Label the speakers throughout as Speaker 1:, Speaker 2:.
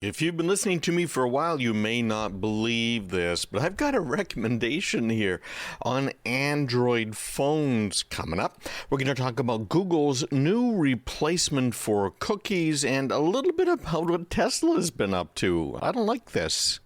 Speaker 1: If you've been listening to me for a while, you may not believe this, but I've got a recommendation here on Android phones coming up. We're going to talk about Google's new replacement for cookies and a little bit about what Tesla's been up to. I don't like this.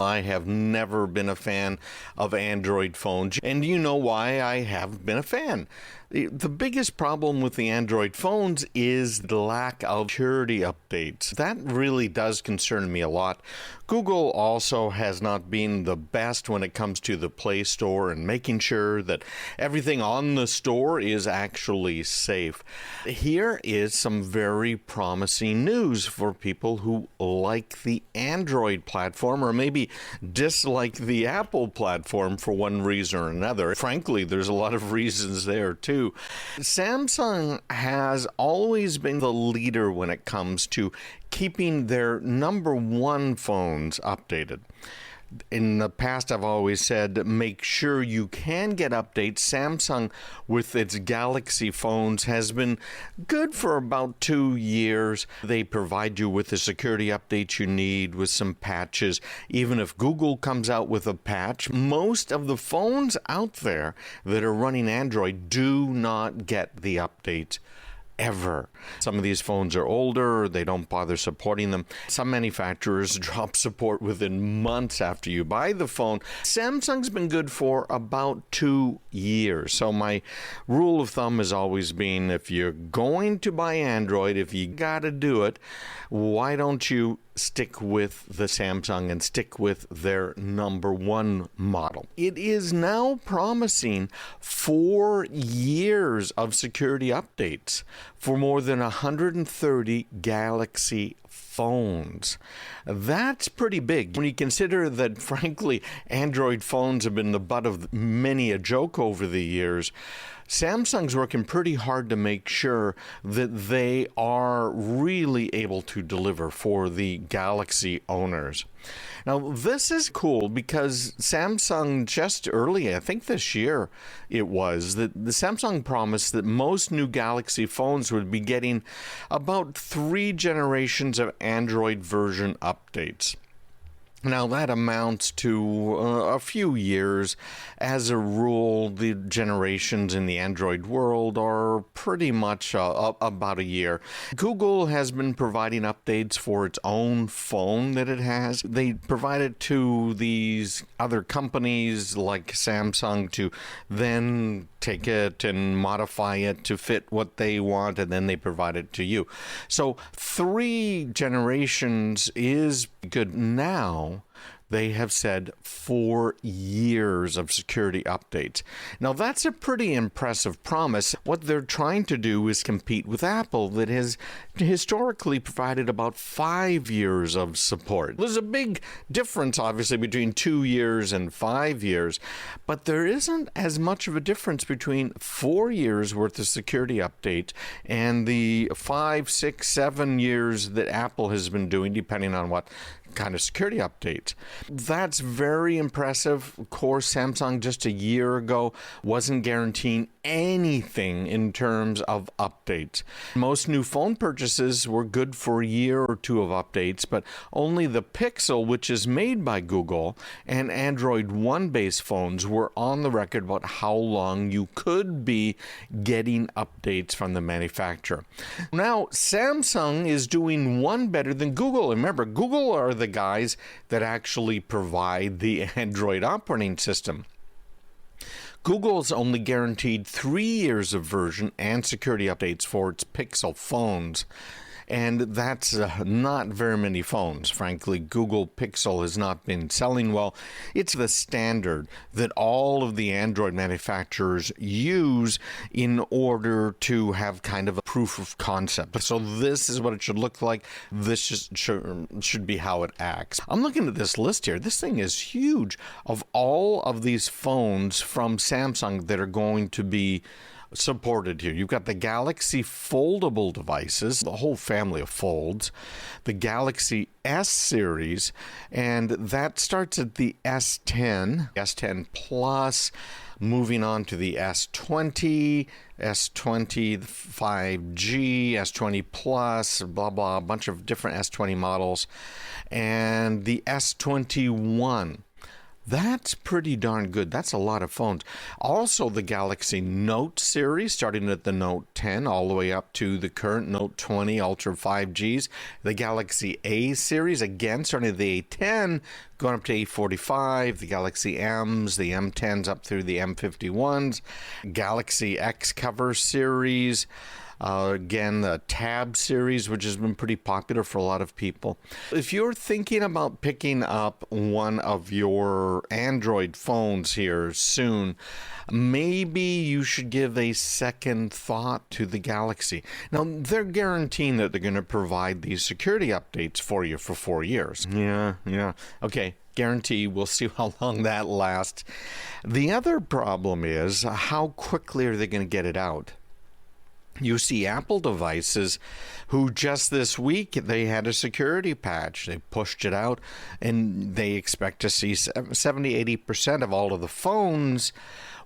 Speaker 1: I have never been a fan of Android phones, and you know why I have been a fan. The biggest problem with the Android phones is the lack of security updates. That really does concern me a lot. Google also has not been the best when it comes to the Play Store and making sure that everything on the store is actually safe. Here is some very promising news for people who like the Android platform or maybe dislike the Apple platform for one reason or another. Frankly, there's a lot of reasons there too. Samsung has always been the leader when it comes to keeping their number one phones updated. In the past, I've always said, make sure you can get updates. Samsung, with its Galaxy phones, has been good for about 2 years. They provide you with the security updates you need with some patches. Even if Google comes out with a patch, most of the phones out there that are running Android do not get the updates ever. Some of these phones are older, they don't bother supporting them. Some manufacturers drop support within months after you buy the phone. Samsung's been good for about 2 years. So my rule of thumb has always been, if you're going to buy Android, if you gotta do it, why don't you stick with the Samsung and stick with their number one model. It is now promising 4 years of security updates for more than 130 Galaxy phones. That's pretty big when you consider that, frankly, Android phones have been the butt of many a joke over the years. Samsung's working pretty hard to make sure that they are really able to deliver for the Galaxy owners. Now, this is cool because Samsung just early, I think this year it was, that the Samsung promised that most new Galaxy phones would be getting about 3 generations of Android version updates. Now, that amounts to a few years. As a rule, the generations in the Android world are pretty much about a year. Google has been providing updates for its own phone that it has. They provide it to these other companies like Samsung to then take it and modify it to fit what they want, and then they provide it to you. So 3 generations is good. Now they have said 4 years of security updates. Now, that's a pretty impressive promise. What they're trying to do is compete with Apple, that has historically provided about 5 years of support. There's a big difference, obviously, between 2 years and 5 years, but there isn't as much of a difference between 4 years worth of security update and the 5, 6, 7 years that Apple has been doing, depending on what kind of security updates. That's very impressive. Of course, Samsung just a year ago wasn't guaranteeing anything in terms of updates. Most new phone purchases were good for a year or two of updates, but only the Pixel, which is made by Google, and Android One based phones were on the record about how long you could be getting updates from the manufacturer. Now, Samsung is doing one better than Google. Remember, Google are the guys that actually provide the Android operating system. Google's only guaranteed 3 years of version and security updates for its Pixel phones. And that's not very many phones. Frankly, Google Pixel has not been selling well. It's the standard that all of the Android manufacturers use in order to have kind of a proof of concept. So this is what it should look like. This should be how it acts. I'm looking at this list here. This thing is huge. Of all of these phones from Samsung that are going to be supported here, you've got the Galaxy foldable devices, the whole family of folds, the Galaxy S series, and that starts at the S10, S10 Plus, moving on to the S20, S20 5G, S20 Plus, blah, blah, a bunch of different S20 models, and the S21. That's pretty darn good. That's a lot of phones. Also, the Galaxy Note series, starting at the Note 10 all the way up to the current Note 20 Ultra 5Gs. The Galaxy A series, again, starting at the A10, going up to A45. The Galaxy M's, the M10s up through the M51s. Galaxy X cover series. Again, the Tab series, which has been pretty popular for a lot of people. If you're thinking about picking up one of your Android phones here soon, maybe you should give a second thought to the Galaxy. Now, they're guaranteeing that they're going to provide these security updates for you for 4 years. Yeah. Okay. Guarantee. We'll see how long that lasts. The other problem is, how quickly are they going to get it out? You see Apple devices who just this week, they had a security patch. They pushed it out, and they expect to see 70-80% of all of the phones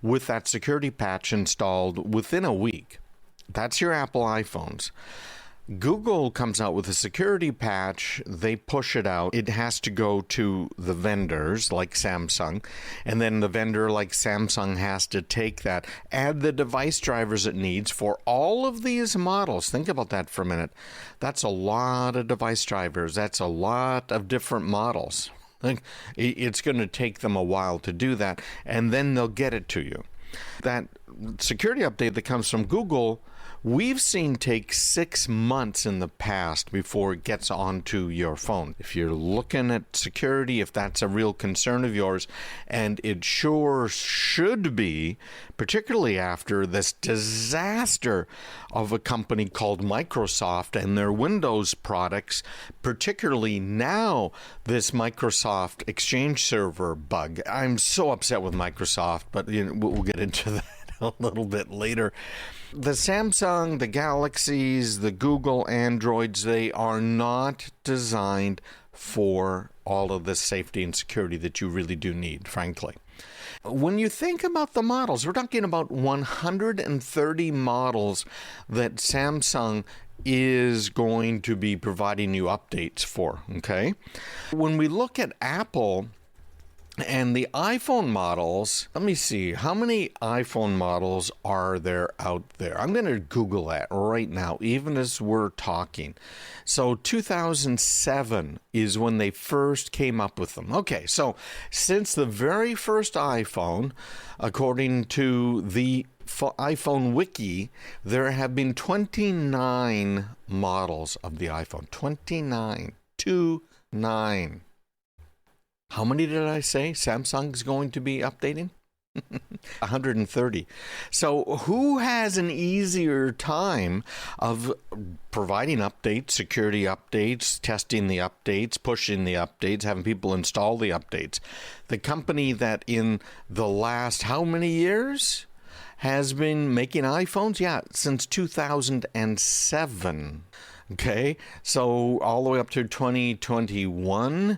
Speaker 1: with that security patch installed within a week. That's your Apple iPhones. Google comes out with a security patch, they push it out, it has to go to the vendors like Samsung, and then the vendor like Samsung has to take that, add the device drivers it needs for all of these models. Think about that for a minute. That's a lot of device drivers, that's a lot of different models. It's going to take them a while to do that, and then they'll get it to you. That security update that comes from Google, we've seen take 6 months in the past before it gets onto your phone. If you're looking at security, if that's a real concern of yours, and it sure should be, particularly after this disaster of a company called Microsoft and their Windows products, particularly now this Microsoft Exchange Server bug. I'm so upset with Microsoft, but we'll get into that a little bit later. The Samsung, the Galaxies, the Google Androids, they are not designed for all of the safety and security that you really do need, frankly. When you think about the models, we're talking about 130 models that Samsung is going to be providing you updates for, okay? When we look at Apple and the iPhone models, let me see, how many iPhone models are there out there? I'm going to Google that right now, even as we're talking. So 2007 is when they first came up with them. Okay, so since the very first iPhone, according to the iPhone Wiki, there have been 29 models of the iPhone. 29. 29. How many did I say Samsung's going to be updating? 130. So who has an easier time of providing updates, security updates, testing the updates, pushing the updates, having people install the updates? The company that in the last how many years has been making iPhones? Yeah, since 2007. Okay, so all the way up to 2021.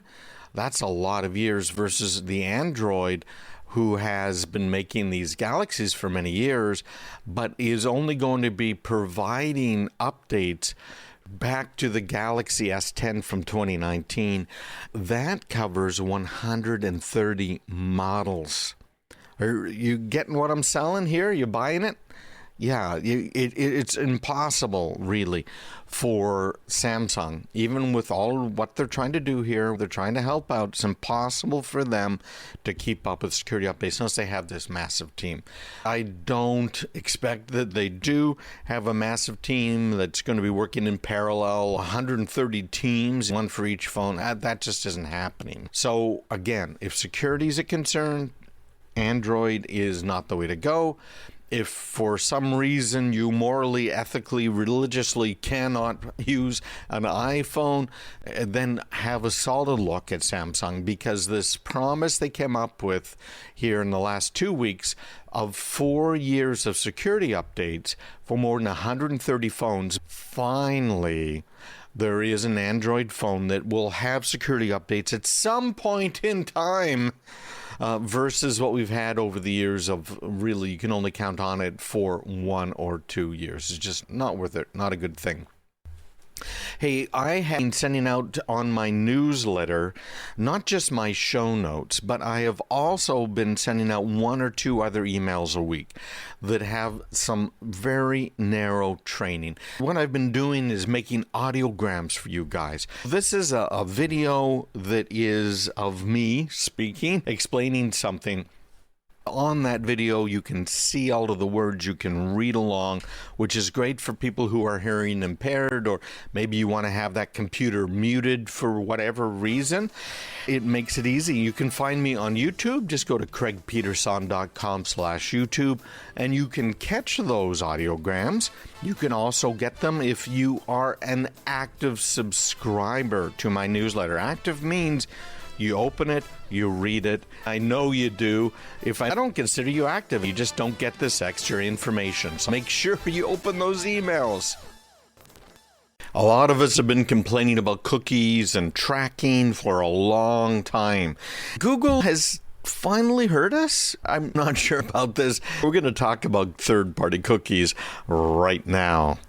Speaker 1: That's a lot of years versus the Android, who has been making these Galaxies for many years, but is only going to be providing updates back to the Galaxy S10 from 2019. That covers 130 models. Are you getting what I'm selling here? You buying it? Yeah, it's impossible, really, for Samsung, even with all what they're trying to do here, they're trying to help out, it's impossible for them to keep up with security updates unless they have this massive team. I don't expect that they do have a massive team that's going to be working in parallel, 130 teams, one for each phone. That just isn't happening. So, again, if security is a concern, Android is not the way to go. If for some reason you morally, ethically, religiously cannot use an iPhone, then have a solid look at Samsung, because this promise they came up with here in the last 2 weeks of 4 years of security updates for more than 130 phones, finally there is an Android phone that will have security updates at some point in time. versus what we've had over the years of really you can only count on it for 1 or 2 years. It's just not worth it, not a good thing. Hey, I have been sending out on my newsletter not just my show notes, but I have also been sending out 1 or 2 other emails a week that have some very narrow training. What I've been doing is making audiograms for you guys. This is a video that is of me speaking, explaining something. On that video, you can see all of the words, you can read along, which is great for people who are hearing impaired, or maybe you want to have that computer muted for whatever reason. It makes it easy. You can find me on YouTube. Just go to craigpeterson.com/YouTube, and you can catch those audiograms. You can also get them if you are an active subscriber to my newsletter. Active means you open it, you read it. I know you do. If I don't consider you active, you just don't get this extra information. So make sure you open those emails. A lot of us have been complaining about cookies and tracking for a long time. Google has finally heard us? I'm not sure about this. We're going to talk about third-party cookies right now.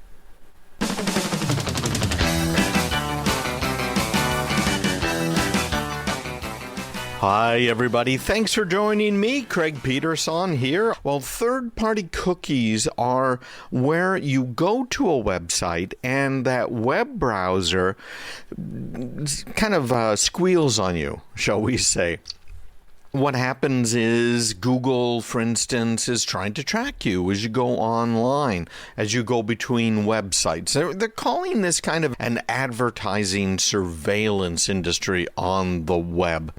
Speaker 1: Hi, everybody. Thanks for joining me. Craig Peterson here. Well, third-party cookies are where you go to a website and that web browser kind of squeals on you, shall we say. What happens is Google, for instance, is trying to track you as you go online, as you go between websites. They're calling this kind of an advertising surveillance industry on the web.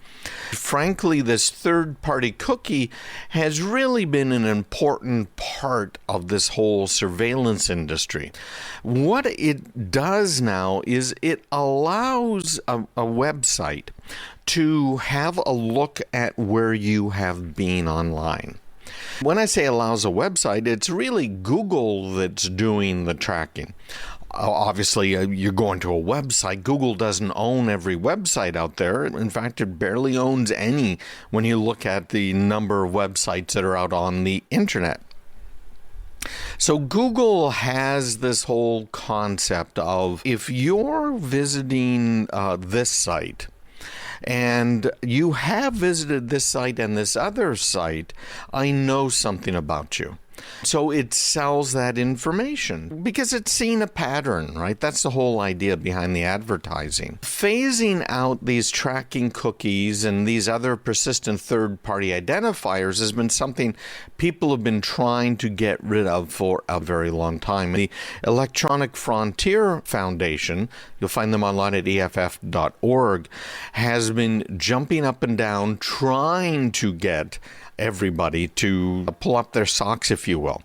Speaker 1: Frankly, this third-party cookie has really been an important part of this whole surveillance industry. What it does now is it allows a website to have a look at where you have been online. When I say allows a website, it's really Google that's doing the tracking. Obviously, you're going to a website. Google doesn't own every website out there. In fact, it barely owns any when you look at the number of websites that are out on the internet. So Google has this whole concept of if you're visiting this site, and you have visited this site and this other site, I know something about you. So it sells that information because it's seen a pattern, right? That's the whole idea behind the advertising. Phasing out these tracking cookies and these other persistent third-party identifiers has been something people have been trying to get rid of for a very long time. The Electronic Frontier Foundation, you'll find them online at EFF.org, has been jumping up and down trying to get everybody to pull up their socks, if you will.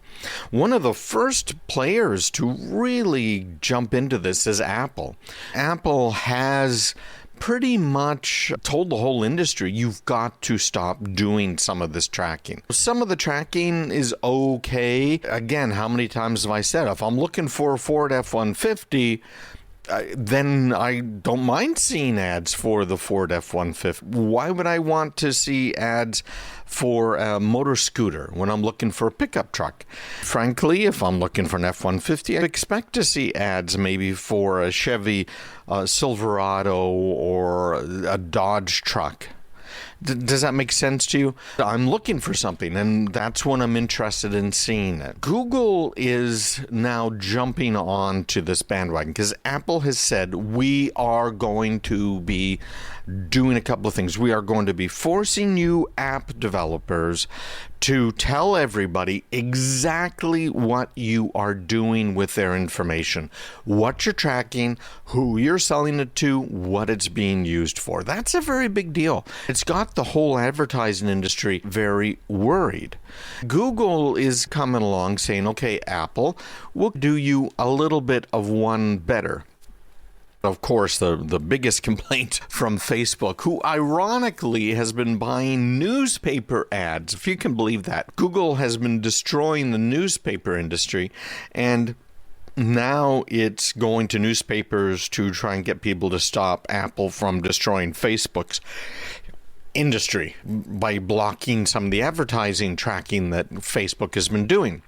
Speaker 1: One of the first players to really jump into this is Apple. Apple has pretty much told the whole industry, you've got to stop doing some of this tracking. Some of the tracking is okay. Again, how many times have I said, if I'm looking for a Ford F-150, then I don't mind seeing ads for the Ford F-150. Why would I want to see ads for a motor scooter when I'm looking for a pickup truck? Frankly, if I'm looking for an F-150, I expect to see ads maybe for a Chevy Silverado or a Dodge truck. Does that make sense to you? I'm looking for something, and that's when I'm interested in seeing it. Google is now jumping on to this bandwagon because Apple has said we are going to be doing a couple of things. We are going to be forcing you app developers to tell everybody exactly what you are doing with their information, what you're tracking, who you're selling it to, what it's being used for. That's a very big deal. It's got the whole advertising industry very worried. Google is coming along saying, okay, Apple, we'll do you a little bit of one better. Of course, the biggest complaint from Facebook, who ironically has been buying newspaper ads, if you can believe that. Google has been destroying the newspaper industry, and now it's going to newspapers to try and get people to stop Apple from destroying Facebook's. industry by blocking some of the advertising tracking that Facebook has been doing.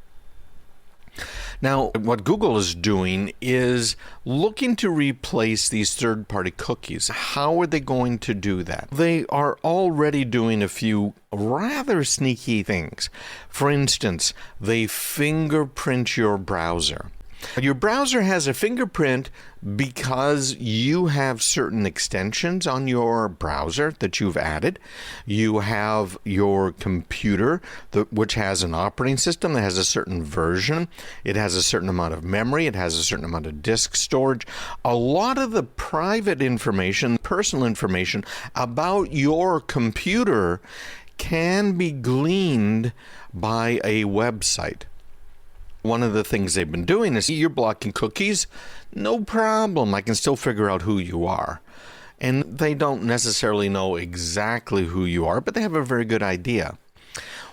Speaker 1: Now, what Google is doing is looking to replace these third-party cookies. How are they going to do that? They are already doing a few rather sneaky things. For instance, they fingerprint your browser. Your browser has a fingerprint because you have certain extensions on your browser that you've added. You have your computer, which has an operating system that has a certain version. It has a certain amount of memory. It has a certain amount of disk storage. A lot of the private information, personal information about your computer can be gleaned by a website. One of the things they've been doing is, you're blocking cookies, no problem. I can still figure out who you are. And they don't necessarily know exactly who you are, but they have a very good idea.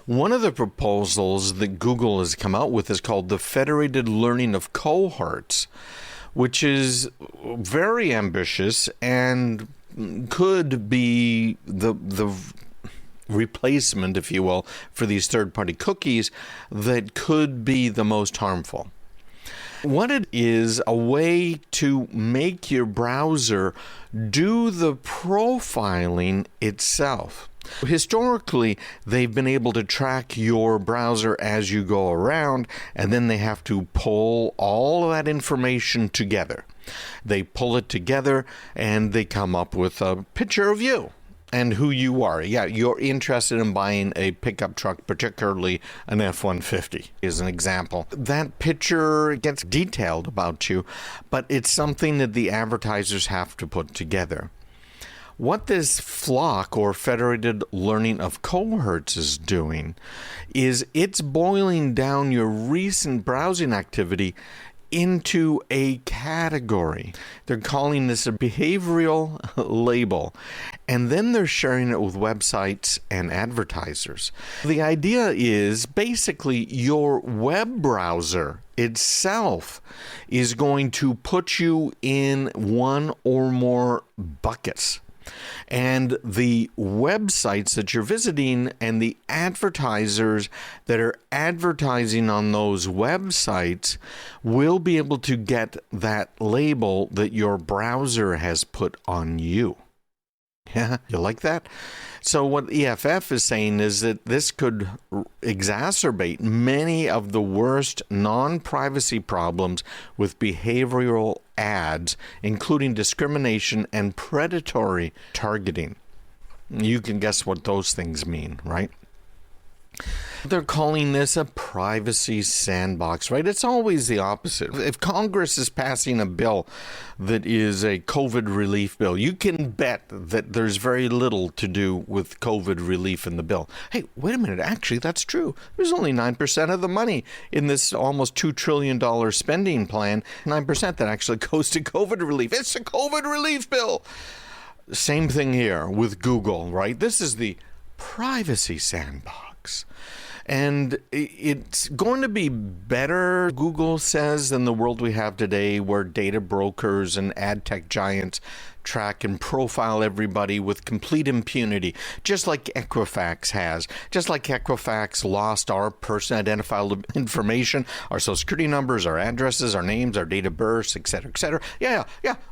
Speaker 1: One of the proposals that Google has come out with is called the Federated Learning of Cohorts, which is very ambitious and could be the replacement, if you will, for these third-party cookies that could be the most harmful. What it is, a way to make your browser do the profiling itself. Historically, they've been able to track your browser as you go around, and then they have to pull all of that information together. They pull it together, and they come up with a picture of you and who you are. Yeah, you're interested in buying a pickup truck, particularly an F-150, is an example. That picture gets detailed about you, but it's something that the advertisers have to put together. What this flock, or federated learning of cohorts, is doing is it's boiling down your recent browsing activity into a category. They're calling this a behavioral label, and then they're sharing it with websites and advertisers. The idea is basically your web browser itself is going to put you in one or more buckets. And the websites that you're visiting and the advertisers that are advertising on those websites will be able to get that label that your browser has put on you. Yeah, you like that? So what EFF is saying is that this could exacerbate many of the worst non-privacy problems with behavioral ads, including discrimination and predatory targeting. You can guess what those things mean, right? They're calling this a privacy sandbox, right? It's always the opposite. If Congress is passing a bill that is a COVID relief bill, you can bet that there's very little to do with COVID relief in the bill. Hey, wait a minute. Actually, that's true. There's only 9% of the money in this almost $2 trillion spending plan, 9% that actually goes to COVID relief. It's a COVID relief bill. Same thing here with Google, right? This is the privacy sandbox. And it's going to be better, Google says, than the world we have today, where data brokers and ad tech giants track and profile everybody with complete impunity, just like Equifax has. Just like Equifax lost our person identifiable information, our social security numbers, our addresses, our names, our date of birth, etc., etc. Yeah.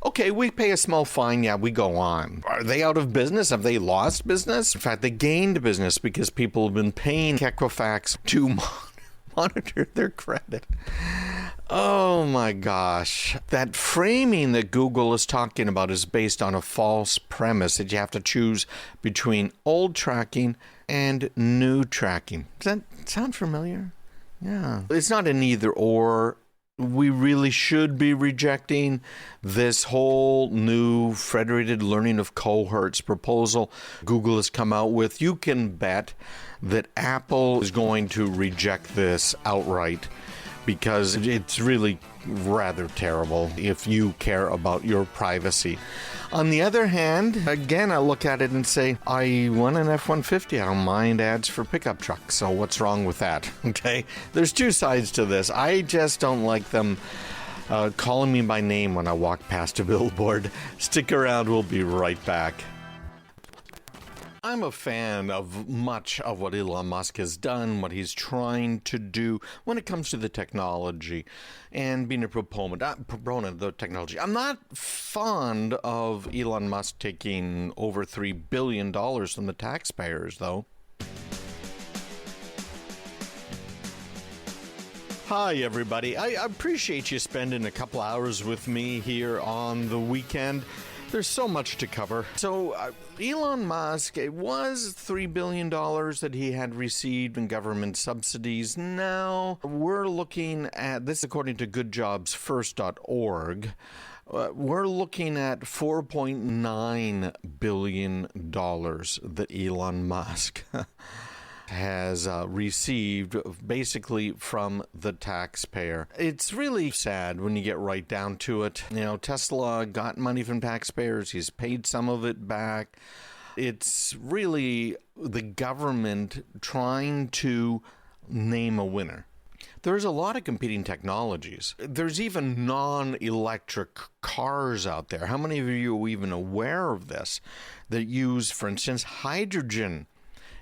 Speaker 1: Okay, we pay a small fine. Yeah, we go on. Are they out of business? Have they lost business? In fact, they gained business because people have been paying Equifax to monitor their credit. Oh my gosh. That framing that Google is talking about is based on a false premise that you have to choose between old tracking and new tracking. Does that sound familiar? Yeah. It's not an either or. We really should be rejecting this whole new federated learning of cohorts proposal Google has come out with. You can bet that Apple is going to reject this outright, because it's really rather terrible if you care about your privacy. On the other hand, again, I look at it and say, I want an F-150. I don't mind ads for pickup trucks. So what's wrong with that? Okay, there's two sides to this. I just don't like them calling me by name when I walk past a billboard. Stick around. We'll be right back. I'm a fan of much of what Elon Musk has done, what he's trying to do when it comes to the technology and being a proponent of the technology. I'm not fond of Elon Musk taking over $3 billion from the taxpayers, though. Hi, everybody. I appreciate you spending a couple hours with me here on the weekend. There's so much to cover. So, Elon Musk, it was $3 billion that he had received in government subsidies. Now, we're looking at, this according to goodjobsfirst.org, we're looking at $4.9 billion that Elon Musk has received basically from the taxpayer. It's really sad when you get right down to it. You know, Tesla got money from taxpayers. He's paid some of it back. It's really the government trying to name a winner. There's a lot of competing technologies. There's even non-electric cars out there. How many of you are even aware of this? That use, for instance, hydrogen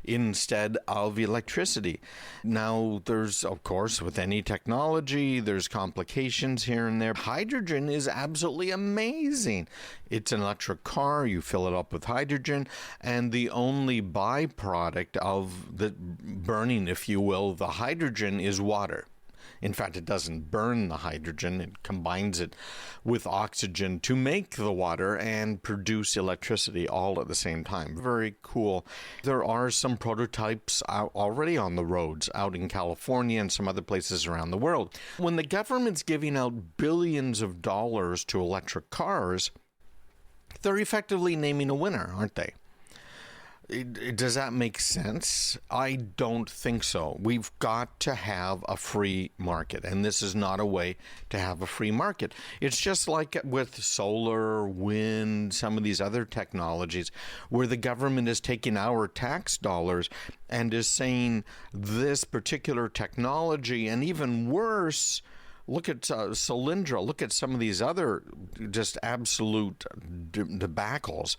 Speaker 1: instead of electricity. Now, there's, of course, with any technology, there's complications here and there. Hydrogen is absolutely amazing. It's an electric car. You fill it up with hydrogen, and the only byproduct of the burning, if you will, the hydrogen is water. In fact, it doesn't burn the hydrogen. It combines it with oxygen to make the water and produce electricity all at the same time. Very cool. There are some prototypes already on the roads out in California and some other places around the world. When the government's giving out billions of dollars to electric cars, they're effectively naming a winner, aren't they? Does that make sense? I don't think so. We've got to have a free market, and this is not a way to have a free market. It's just like with solar, wind, some of these other technologies, where the government is taking our tax dollars and is saying this particular technology, and even worse, look at Solyndra. Look at some of these other just absolute debacles.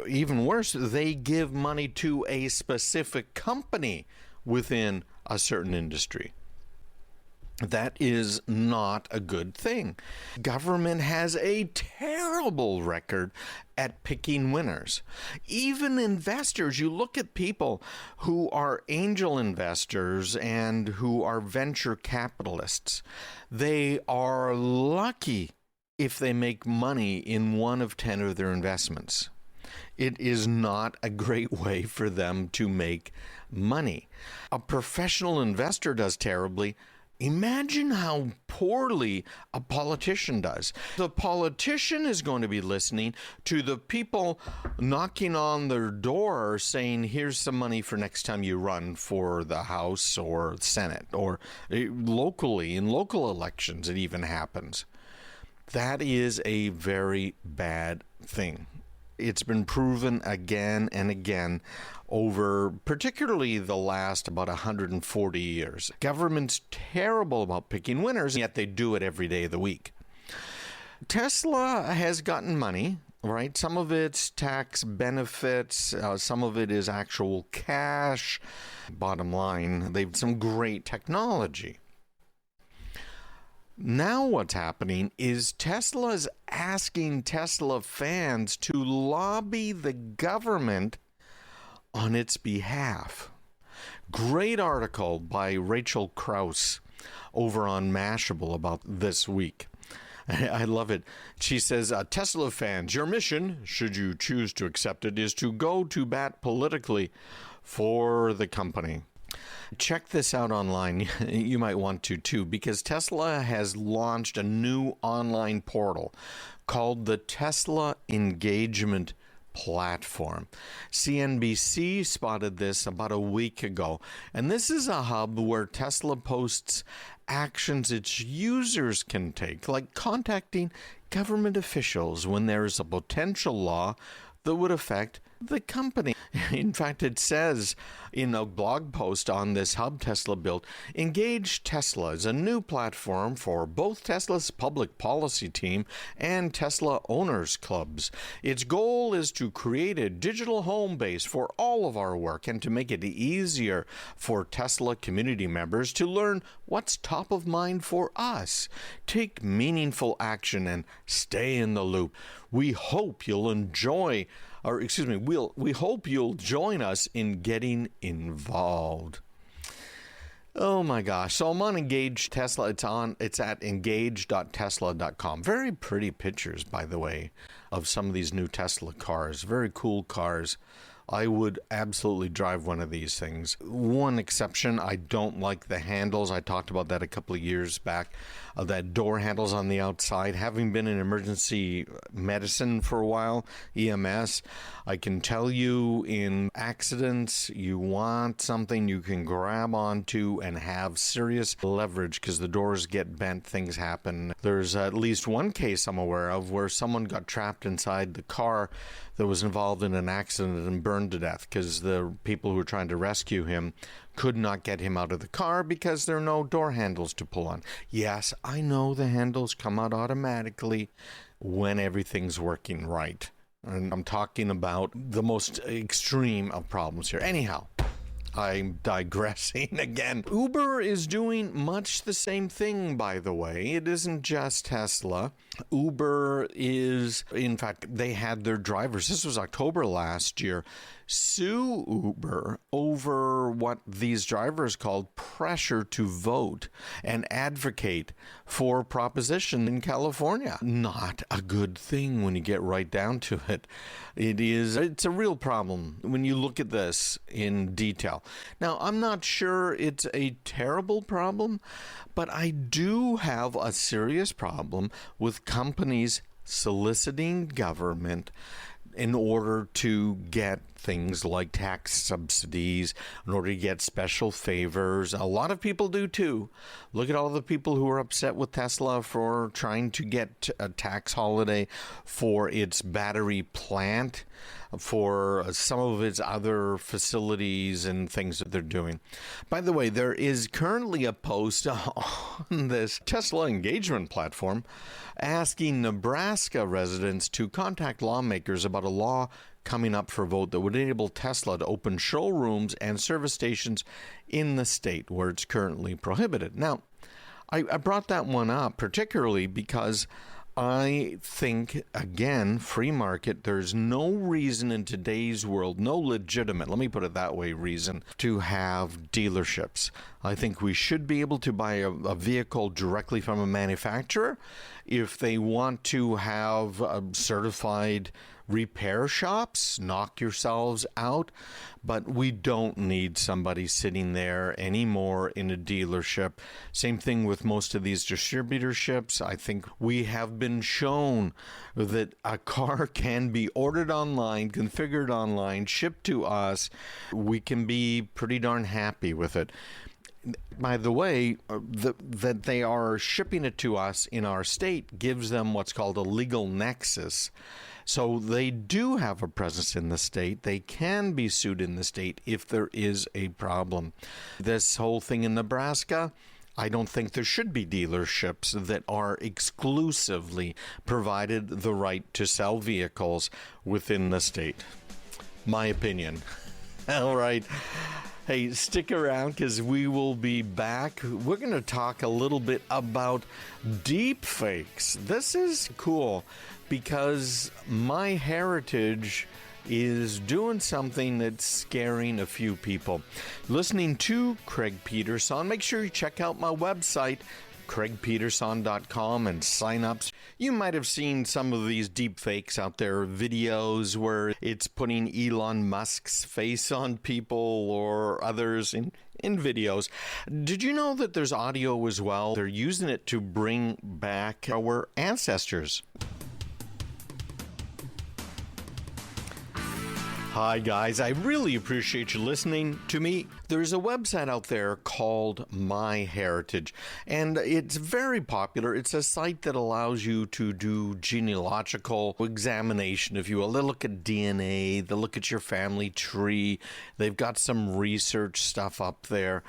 Speaker 1: Even worse, they give money to a specific company within a certain industry. That is not a good thing. Government has a terrible record at picking winners. Even investors, you look at people who are angel investors and who are venture capitalists. They are lucky if they make money in 1 of 10 of their investments. It is not a great way for them to make money. A professional investor does terribly. Imagine how poorly a politician does. The politician is going to be listening to the people knocking on their door saying, here's some money for next time you run for the House or Senate, or locally, in local elections, it even happens. That is a very bad thing. It's been proven again and again over particularly the last about 140 years. Government's terrible about picking winners, yet they do it every day of the week. Tesla has gotten money, right? Some of it's tax benefits, some of it is actual cash. Bottom line, they've some great technology. Now what's happening is Tesla's asking Tesla fans to lobby the government on its behalf. Great article by Rachel Krauss over on Mashable about this week. I love it. She says, Tesla fans, your mission, should you choose to accept it, is to go to bat politically for the company. Check this out online. You might want to too, because Tesla has launched a new online portal called the Tesla Engagement Platform. CNBC spotted this about a week ago, and this is a hub where Tesla posts actions its users can take, like contacting government officials when there is a potential law that would affect the company. In fact, it says In a blog post on this Hub Tesla built, Engage Tesla is a new platform for both Tesla's public policy team and Tesla owners clubs. Its goal is to create a digital home base for all of our work and to make it easier for Tesla community members to learn what's top of mind for us, take meaningful action, and stay in the loop. We hope you'll we hope you'll join us in getting involved. Oh my gosh. So I'm on Engage Tesla. It's at engage.tesla.com. Very pretty pictures, by the way, of some of these new Tesla cars. Very cool cars. I would absolutely drive one of these things. One exception, I don't like the handles. I talked about that a couple of years back. That door handles on the outside. Having been in emergency medicine for a while, EMS, I can tell you in accidents, you want something you can grab onto and have serious leverage because the doors get bent, things happen. There's at least one case I'm aware of where someone got trapped inside the car that was involved in an accident and burned to death because the people who were trying to rescue him could not get him out of the car because there are no door handles to pull on. Yes, I know the handles come out automatically when everything's working right. And I'm talking about the most extreme of problems here. Anyhow, I'm digressing again. Uber is doing much the same thing, by the way. It isn't just Tesla. Uber is, in fact, they had their drivers, this was October last year, sue Uber over what these drivers called pressure to vote and advocate for proposition in California. Not a good thing when you get right down to it. It's a real problem when you look at this in detail. Now, I'm not sure it's a terrible problem, but I do have a serious problem with companies soliciting government in order to get things like tax subsidies, in order to get special favors. A lot of people do too. Look at all the people who are upset with Tesla for trying to get a tax holiday for its battery plant, for some of its other facilities and things that they're doing. By the way, there is currently a post on this Tesla engagement platform asking Nebraska residents to contact lawmakers about a law coming up for a vote that would enable Tesla to open showrooms and service stations in the state where it's currently prohibited. Now, I brought that one up particularly because I think, again, free market, there's no reason in today's world, no legitimate, let me put it that way, reason to have dealerships. I think we should be able to buy a vehicle directly from a manufacturer. If they want to have certified repair shops, knock yourselves out. But we don't need somebody sitting there anymore in a dealership. Same thing with most of these distributorships. I think we have been shown that a car can be ordered online, configured online, shipped to us. We can be pretty darn happy with it. By the way, that they are shipping it to us in our state gives them what's called a legal nexus. So they do have a presence in the state. They can be sued in the state if there is a problem. This whole thing in Nebraska, I don't think there should be dealerships that are exclusively provided the right to sell vehicles within the state. My opinion. All right. Hey, stick around because we will be back. We're going to talk a little bit about deep fakes. This is cool because my heritage is doing something that's scaring a few people. Listening to Craig Peterson, make sure you check out my website, craigpeterson.com, and sign up. You might have seen some of these deep fakes out there, videos where it's putting Elon Musk's face on people or others in videos. Did you know that there's audio as well? They're using it to bring back our ancestors. Hi, guys. I really appreciate you listening to me. There's a website out there called MyHeritage, and it's very popular. It's a site that allows you to do genealogical examination, if you will. They look at DNA, they look at your family tree. They've got some research stuff up there.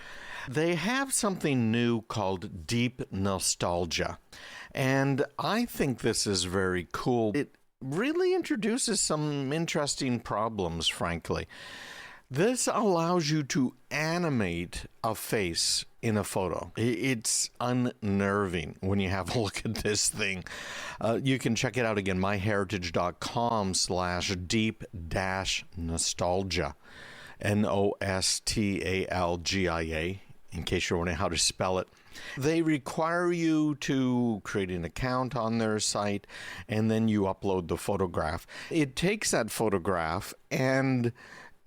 Speaker 1: They have something new called deep nostalgia, and I think this is very cool. It really introduces some interesting problems, frankly. This allows you to animate a face in a photo. It's unnerving when you have a look at this thing. You can check it out again, myheritage.com/deep-nostalgia, nostalgia, in case you're wondering how to spell it. They require you to create an account on their site, and then you upload the photograph. It takes that photograph and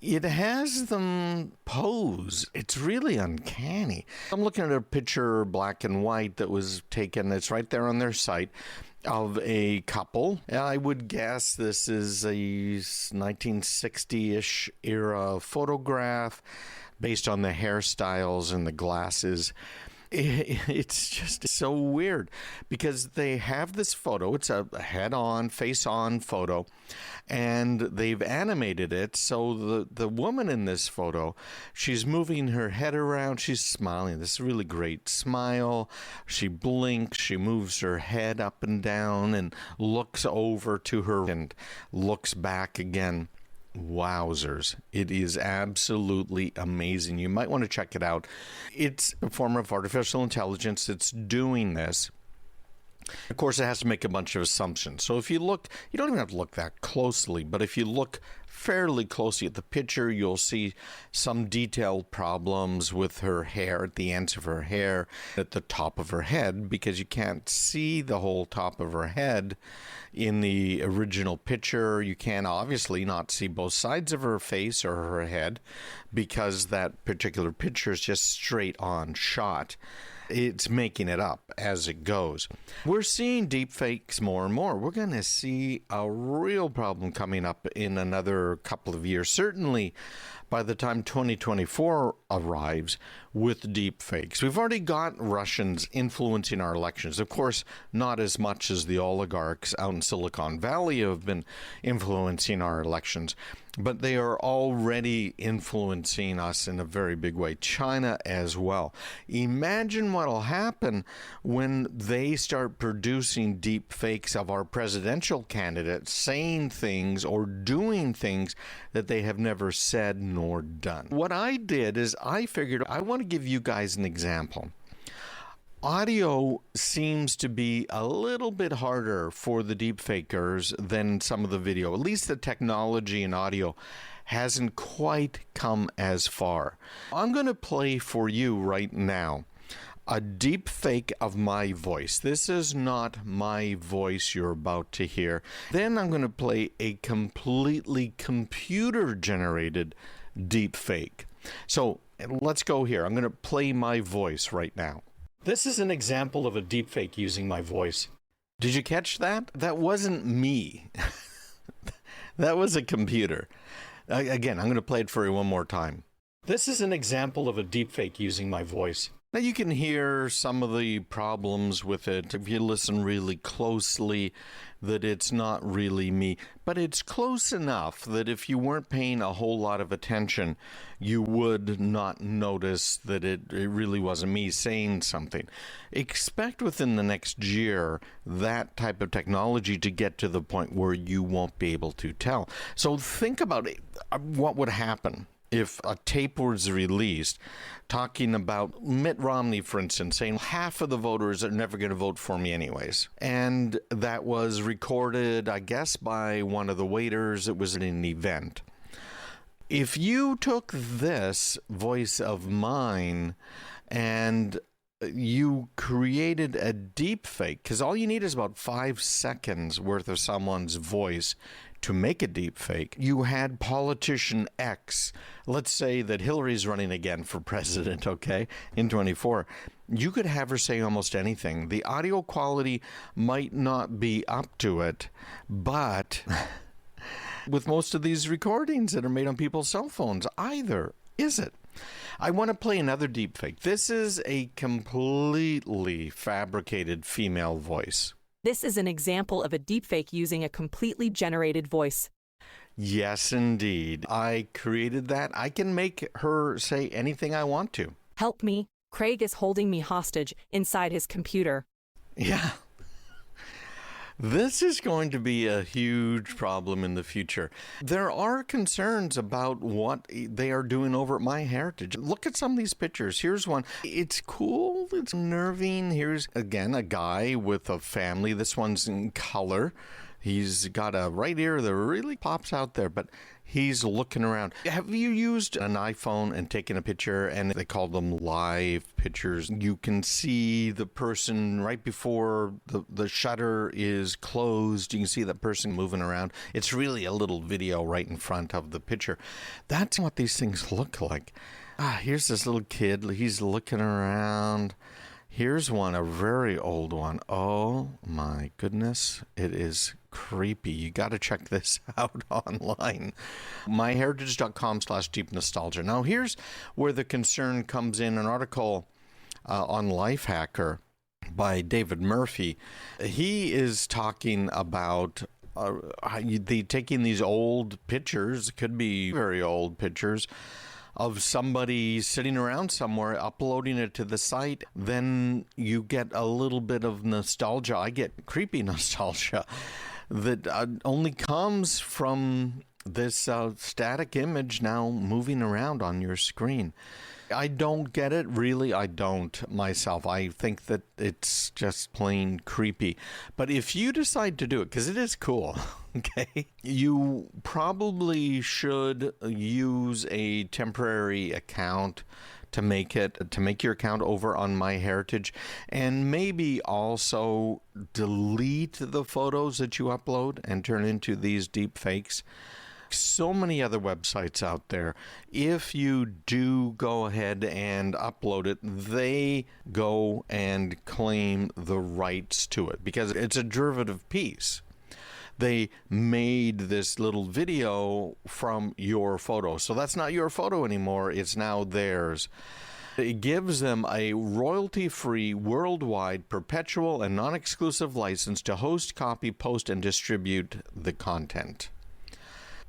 Speaker 1: it has them pose. It's really uncanny. I'm looking at a picture, black and white, that was taken. It's right there on their site, of a couple. I would guess this is a 1960-ish era photograph based on the hairstyles and the glasses. It's just so weird because they have this photo. It's a head-on, face-on photo, and they've animated it. So the woman in this photo, she's moving her head around. She's smiling. This is a really great smile. She blinks. She moves her head up and down and looks over to her and looks back again. Wowzers. It is absolutely amazing. You might want to check it out. It's a form of artificial intelligence that's doing this. Of course, it has to make a bunch of assumptions. So if you look, you don't even have to look that closely, but if you look fairly closely at the picture, you'll see some detailed problems with her hair, at the ends of her hair, at the top of her head, because you can't see the whole top of her head in the original picture. You can obviously not see both sides of her face or her head because that particular picture is just straight on shot. It's making it up as it goes. We're seeing deepfakes more and more. We're going to see a real problem coming up in another couple of years, certainly by the time 2024 arrives with deepfakes. We've already got Russians influencing our elections. Of course, not as much as the oligarchs out in Silicon Valley have been influencing our elections, but they are already influencing us in a very big way. China as well. Imagine what will happen when they start producing deep fakes of our presidential candidates saying things or doing things that they have never said nor done. What I did is I figured I want to give you guys an example. Audio seems to be a little bit harder for the deepfakers than some of the video. At least the technology in audio hasn't quite come as far. I'm going to play for you right now a deepfake of my voice. This is not my voice you're about to hear. Then I'm going to play a completely computer-generated deepfake. So let's go here. I'm going to play my voice right now. This is an example of a deepfake using my voice. Did you catch that? That wasn't me. That was a computer. Again, I'm going to play it for you one more time. This is an example of a deepfake using my voice. Now you can hear some of the problems with it if you listen really closely, that it's not really me, but it's close enough that if you weren't paying a whole lot of attention, you would not notice that it really wasn't me saying something. Expect within the next year that type of technology to get to the point where you won't be able to tell. So think about it. What would happen if a tape was released talking about Mitt Romney, for instance, saying half of the voters are never going to vote for me anyways. And that was recorded, I guess, by one of the waiters. It was in an event. If you took this voice of mine and you created a deep fake, because all you need is about 5 seconds worth of someone's voice to make a deep fake. You had politician X, let's say that Hillary's running again for president, okay, in 24. You could have her say almost anything. The audio quality might not be up to it, but with most of these recordings that are made on people's cell phones either, is it? I want to play another deepfake. This is a completely fabricated female voice.
Speaker 2: This is an example of a deepfake using a completely generated voice.
Speaker 1: Yes, indeed. I created that. I can make her say anything I want to.
Speaker 2: Help me. Craig is holding me hostage inside his computer.
Speaker 1: Yeah. This is going to be a huge problem in the future. There are concerns about what they are doing over at MyHeritage. Look at some of these pictures. Here's one. It's cool. It's unnerving. Here's, again, a guy with a family. This one's in color. He's got a right ear that really pops out there, but he's looking around. Have you used an iPhone and taken a picture, and they call them live pictures? You can see the person right before the shutter is closed. You can see that person moving around. It's really a little video right in front of the picture. That's what these things look like. Here's this little kid. He's looking around. Here's one, a very old one. Oh my goodness, it is creepy. You got to check this out online. MyHeritage.com/deep nostalgia. Now here's where the concern comes in. An article on Lifehacker by David Murphy. He is talking about taking these old pictures, could be very old pictures, of somebody sitting around somewhere, uploading it to the site. Then you get a little bit of nostalgia. I get creepy nostalgia that only comes from this static image now moving around on your screen. I don't get it, really. I don't myself. I think that it's just plain creepy. But if you decide to do it, because it is cool, okay, you probably should use a temporary account to make your account over on MyHeritage, and maybe also delete the photos that you upload and turn into these deep fakes. So many other websites out there. If you do go ahead and upload it, they go and claim the rights to it because it's a derivative piece. They made this little video from your photo. So that's not your photo anymore. It's now theirs. It gives them a royalty-free, worldwide, perpetual, and non-exclusive license to host, copy, post, and distribute the content.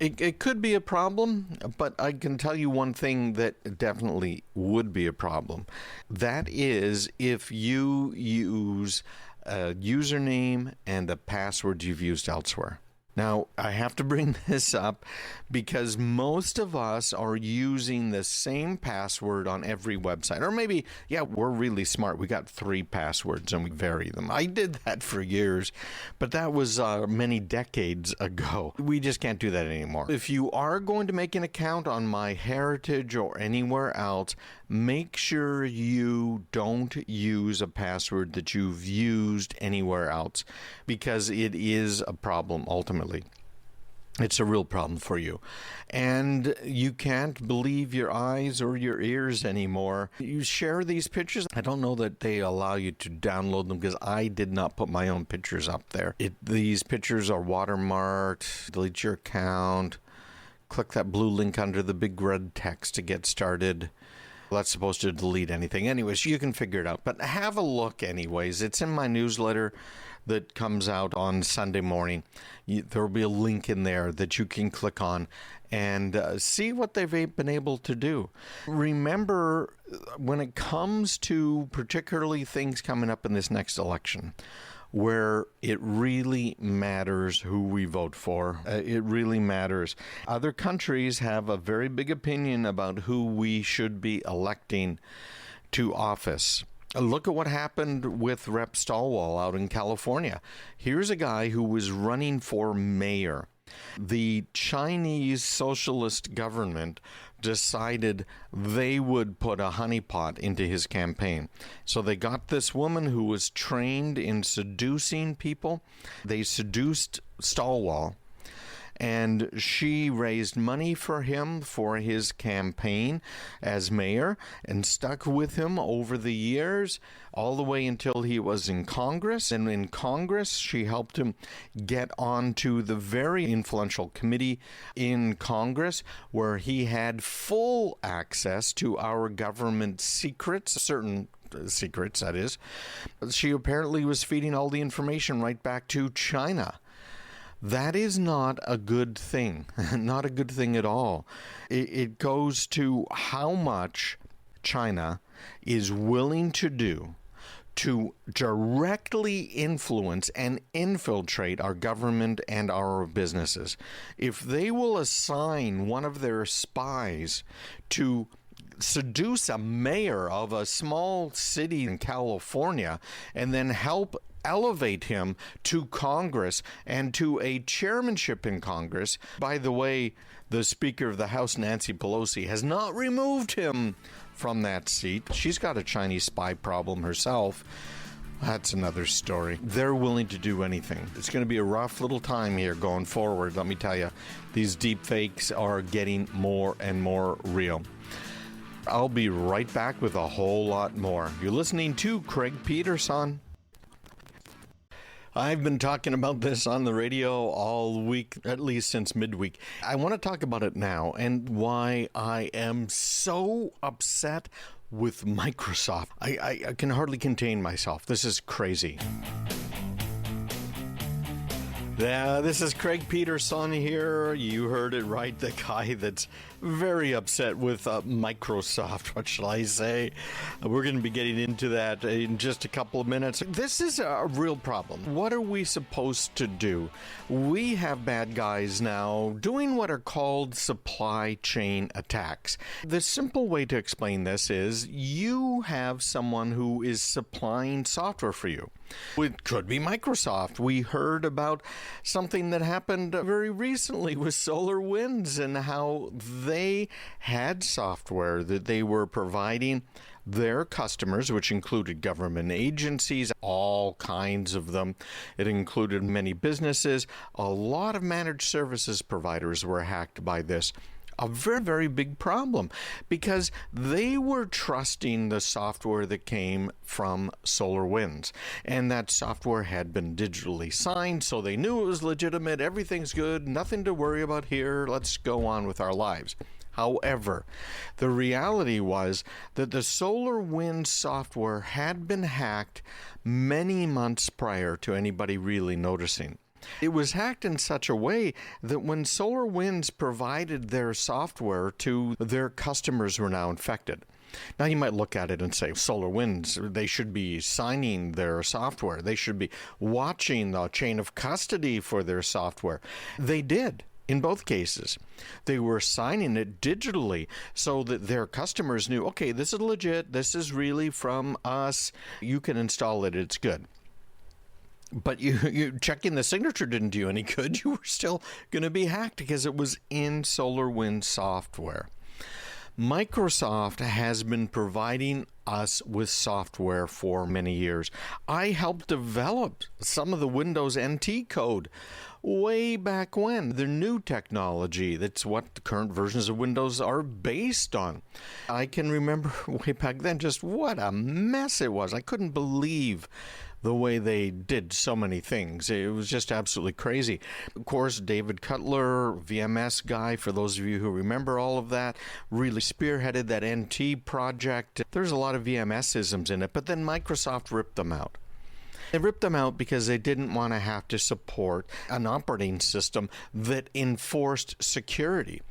Speaker 1: It could be a problem, but I can tell you one thing that definitely would be a problem. That is if you use a username and a password you've used elsewhere. Now, I have to bring this up because most of us are using the same password on every website. Or maybe, we're really smart. We got 3 passwords and we vary them. I did that for years, but that was many decades ago. We just can't do that anymore. If you are going to make an account on MyHeritage or anywhere else, make sure you don't use a password that you've used anywhere else because it is a problem ultimately. It's a real problem for you. And you can't believe your eyes or your ears anymore. You share these pictures. I don't know that they allow you to download them because I did not put my own pictures up there. These pictures are watermarked. Delete your account. Click that blue link under the big red text to get started. That's supposed to delete anything. Anyways, you can figure it out. But have a look anyways. It's in my newsletter that comes out on Sunday morning. There will be a link in there that you can click on and see what they've been able to do. Remember, when it comes to particularly things coming up in this next election, where it really matters who we vote for. It really matters. Other countries have a very big opinion about who we should be electing to office. Look at what happened with Rep. Stalwell out in California. Here's a guy who was running for mayor. The Chinese socialist government decided they would put a honeypot into his campaign. So they got this woman who was trained in seducing people. They seduced Stalwell, and she raised money for him for his campaign as mayor and stuck with him over the years, all the way until he was in Congress. And in Congress, she helped him get onto the very influential committee in Congress where he had full access to our government secrets, certain secrets, that is. She apparently was feeding all the information right back to China. That is not a good thing, not a good thing at all. It goes to how much China is willing to do to directly influence and infiltrate our government and our businesses. If they will assign one of their spies to seduce a mayor of a small city in California and then help elevate him to Congress and to a chairmanship in Congress. By the way, the Speaker of the House, Nancy Pelosi, has not removed him from that seat. She's got a Chinese spy problem herself. That's another story. They're willing to do anything. It's going to be a rough little time here going forward, let me tell you. These deep fakes are getting more and more real. I'll be right back with a whole lot more. You're listening to Craig Peterson. I've been talking about this on the radio all week, at least since midweek. I want to talk about it now and why I am so upset with Microsoft. I can hardly contain myself. This is crazy. Yeah, this is Craig Peterson here. You heard it right. The guy that's very upset with Microsoft. What shall I say? We're going to be getting into that in just a couple of minutes. This is a real problem. What are we supposed to do? We have bad guys now doing what are called supply chain attacks. The simple way to explain this is you have someone who is supplying software for you. It could be Microsoft. We heard about something that happened very recently with SolarWinds and how they had software that they were providing their customers, which included government agencies, all kinds of them. It included many businesses. A lot of managed services providers were hacked by this. A very, very big problem because they were trusting the software that came from SolarWinds. And that software had been digitally signed, so they knew it was legitimate. Everything's good. Nothing to worry about here. Let's go on with our lives. However, the reality was that the SolarWinds software had been hacked many months prior to anybody really noticing. It was hacked in such a way that when SolarWinds provided their software to their customers who were now infected. Now you might look at it and say, SolarWinds, they should be signing their software. They should be watching the chain of custody for their software. They did. In both cases, they were signing it digitally so that their customers knew, okay, this is legit. This is really from us. You can install it. It's good. But you checking the signature didn't do you any good. You were still going to be hacked because it was in SolarWinds software. Microsoft has been providing us with software for many years. I helped develop some of the Windows NT code way back when. The new technology, that's what the current versions of Windows are based on. I can remember way back then just what a mess it was. I couldn't believe the way they did so many things. It was just absolutely crazy. Of course, David Cutler, VMS guy, for those of you who remember all of that, really spearheaded that NT project. There's a lot of VMS-isms in it, but then Microsoft ripped them out. They ripped them out because they didn't want to have to support an operating system that enforced security.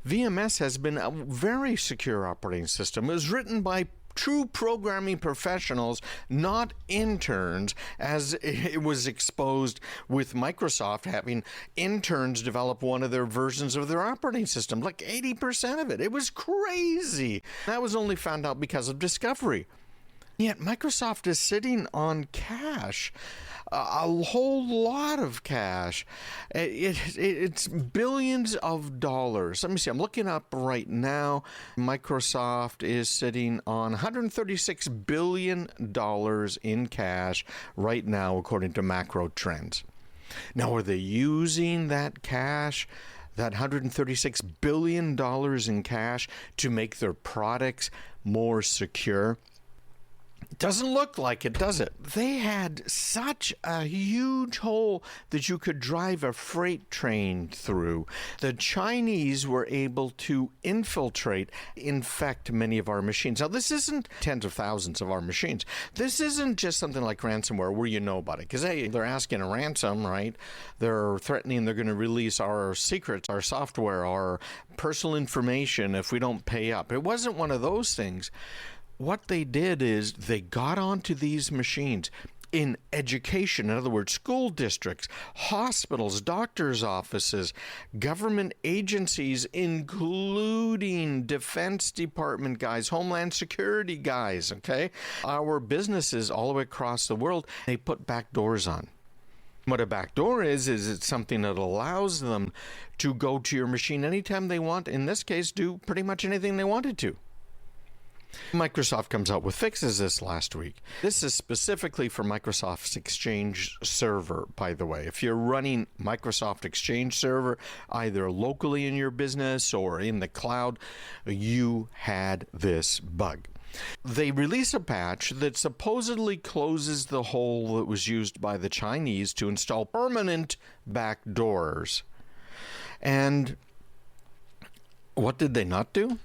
Speaker 1: VMS has been a very secure operating system. It was written by true programming professionals, not interns, as it was exposed with Microsoft having interns develop one of their versions of their operating system, like 80% of it. It was crazy. That was only found out because of discovery. Yet Microsoft is sitting on cash, a whole lot of cash. It's billions of dollars. Let me see. I'm looking up right now. Microsoft is sitting on $136 billion in cash right now, according to Macro Trends. Now, are they using that cash, that $136 billion in cash, to make their products more secure? Doesn't look like it, does it? They had such a huge hole that you could drive a freight train through. The Chinese were able to infect many of our machines. Now, this isn't tens of thousands of our machines. This isn't just something like ransomware where you know about it. Because, hey, they're asking a ransom, right? They're threatening they're going to release our secrets, our software, our personal information if we don't pay up. It wasn't one of those things. What they did is they got onto these machines in education, in other words, school districts, hospitals, doctors' offices, government agencies, including Defense Department guys, Homeland Security guys, okay? Our businesses all the way across the world, they put backdoors on. What a backdoor is it's something that allows them to go to your machine anytime they want, in this case, do pretty much anything they wanted to. Microsoft comes out with fixes this last week. This is specifically for Microsoft's Exchange Server, by the way. If you're running Microsoft Exchange Server, either locally in your business or in the cloud, you had this bug. They release a patch that supposedly closes the hole that was used by the Chinese to install permanent backdoors. And what did they not do?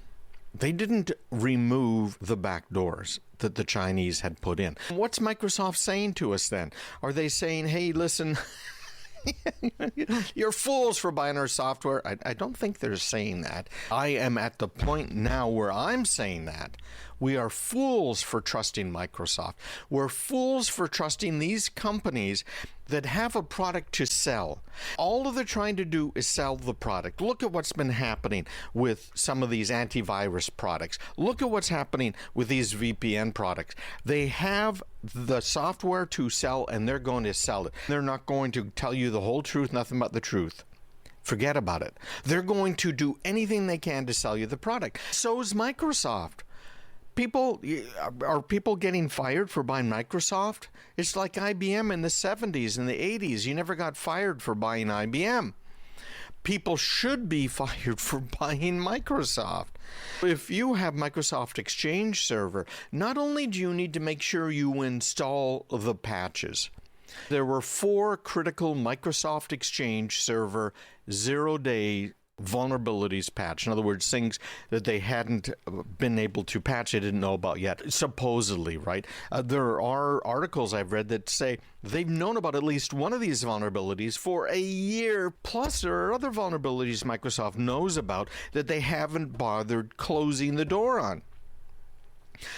Speaker 1: They didn't remove the back doors that the Chinese had put in. What's Microsoft saying to us then? Are they saying, hey, listen, you're fools for buying our software? I don't think they're saying that. I am at the point now where I'm saying that. We are fools for trusting Microsoft. We're fools for trusting these companies that have a product to sell. All they're trying to do is sell the product. Look at what's been happening with some of these antivirus products. Look at what's happening with these VPN products. They have the software to sell, and they're going to sell it. They're not going to tell you the whole truth, nothing but the truth. Forget about it. They're going to do anything they can to sell you the product. So is Microsoft. Are people getting fired for buying Microsoft? It's like IBM in the 70s and the 80s. You never got fired for buying IBM. People should be fired for buying Microsoft. If you have Microsoft Exchange Server, not only do you need to make sure you install the patches. There were 4 critical Microsoft Exchange Server 0-day vulnerabilities patch. In other words, things that they hadn't been able to patch, they didn't know about yet, supposedly, right? There are articles I've read that say they've known about at least one of these vulnerabilities for a year. Plus, there are other vulnerabilities Microsoft knows about that they haven't bothered closing the door on.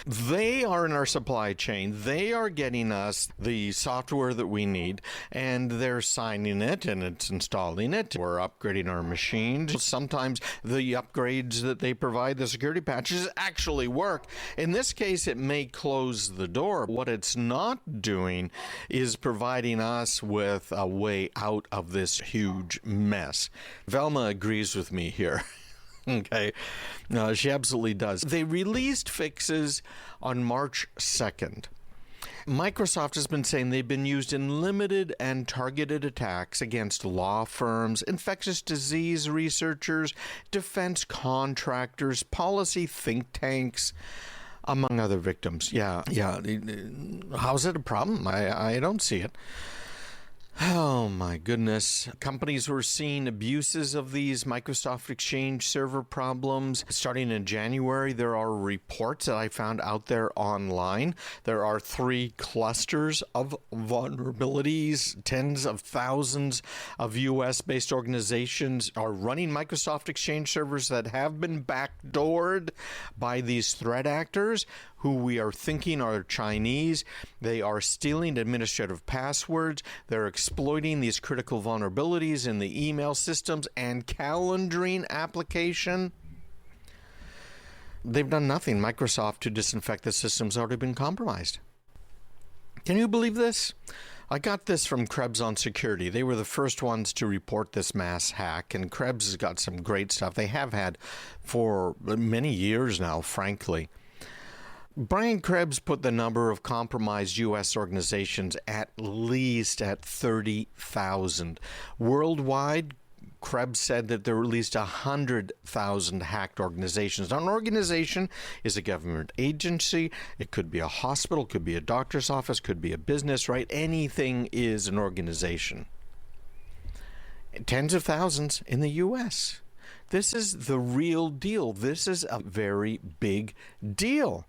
Speaker 1: They are in our supply chain. They are getting us the software that we need, and they're signing it, and it's installing it. We're upgrading our machines. Sometimes the upgrades that they provide, the security patches, actually work. In this case, it may close the door. What it's not doing is providing us with a way out of this huge mess. Velma agrees with me here. Okay. No, she absolutely does. They released fixes on March 2nd. Microsoft has been saying they've been used in limited and targeted attacks against law firms, infectious disease researchers, defense contractors, policy think tanks, among other victims. Yeah. How's it a problem? I don't see it. Oh my goodness. Companies were seeing abuses of these Microsoft Exchange Server problems. Starting in January, there are reports that I found out there online. There are 3 clusters of vulnerabilities. Tens of thousands of US-based organizations are running Microsoft Exchange servers that have been backdoored by these threat actors, who we are thinking are Chinese. They are stealing administrative passwords. They're exploiting these critical vulnerabilities in the email systems and calendaring application. They've done nothing, Microsoft, to disinfect the systems already been compromised. Can you believe this? I got this from Krebs on Security. They were the first ones to report this mass hack, and Krebs has got some great stuff. They have had for many years now, frankly. Brian Krebs put the number of compromised U.S. organizations at least at 30,000. Worldwide, Krebs said that there were at least 100,000 hacked organizations. Now, an organization is a government agency. It could be a hospital, could be a doctor's office, could be a business, right? Anything is an organization. Tens of thousands in the U.S. This is the real deal. This is a very big deal.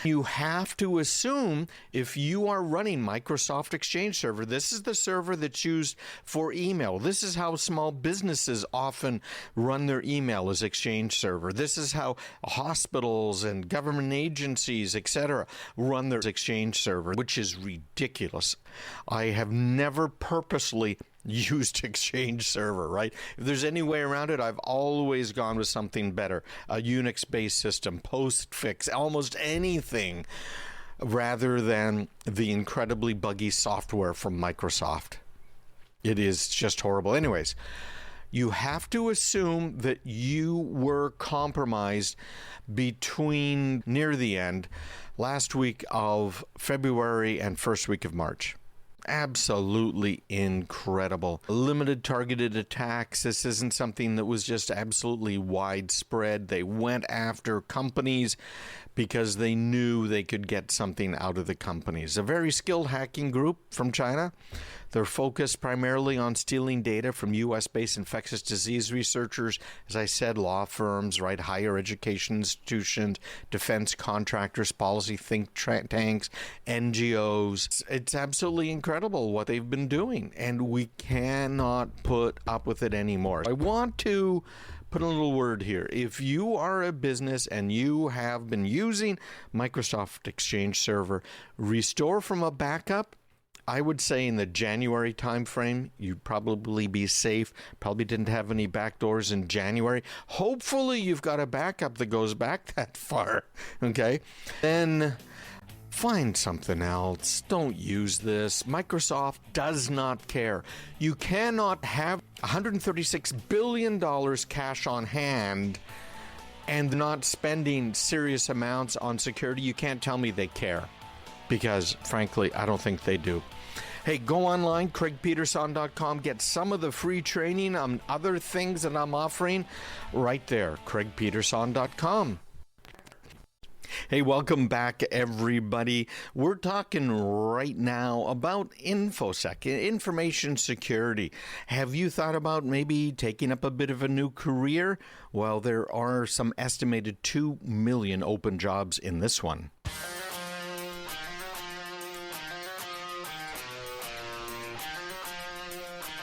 Speaker 1: You have to assume if you are running Microsoft Exchange Server, this is the server that's used for email. This is how small businesses often run their email as Exchange Server. This is how hospitals and government agencies, etc., run their Exchange Server, which is ridiculous. I have never purposely used Exchange Server, right? If there's any way around it, I've always gone with something better. A Unix-based system, postfix, almost anything, rather than the incredibly buggy software from Microsoft. It is just horrible. Anyways, you have to assume that you were compromised between near the end, last week of February and first week of March. Absolutely incredible. Limited targeted attacks. This isn't something that was just absolutely widespread. They went after companies because they knew they could get something out of the companies. A very skilled hacking group from China. They're focused primarily on stealing data from U.S.-based infectious disease researchers, as I said, law firms, right, higher education institutions, defense contractors, policy think tanks, NGOs. It's absolutely incredible what they've been doing, and we cannot put up with it anymore. I want to put a little word here. If you are a business and you have been using Microsoft Exchange Server, restore from a backup. I would say in the January timeframe, you'd probably be safe. Probably didn't have any backdoors in January. Hopefully you've got a backup that goes back that far, okay? Then find something else. Don't use this. Microsoft does not care. You cannot have $136 billion cash on hand and not spending serious amounts on security. You can't tell me they care, because frankly, I don't think they do. Hey, go online, CraigPeterson.com. Get some of the free training on other things that I'm offering right there, CraigPeterson.com. Hey, welcome back, everybody. We're talking right now about InfoSec, information security. Have you thought about maybe taking up a bit of a new career? Well, there are some estimated 2 million open jobs in this one.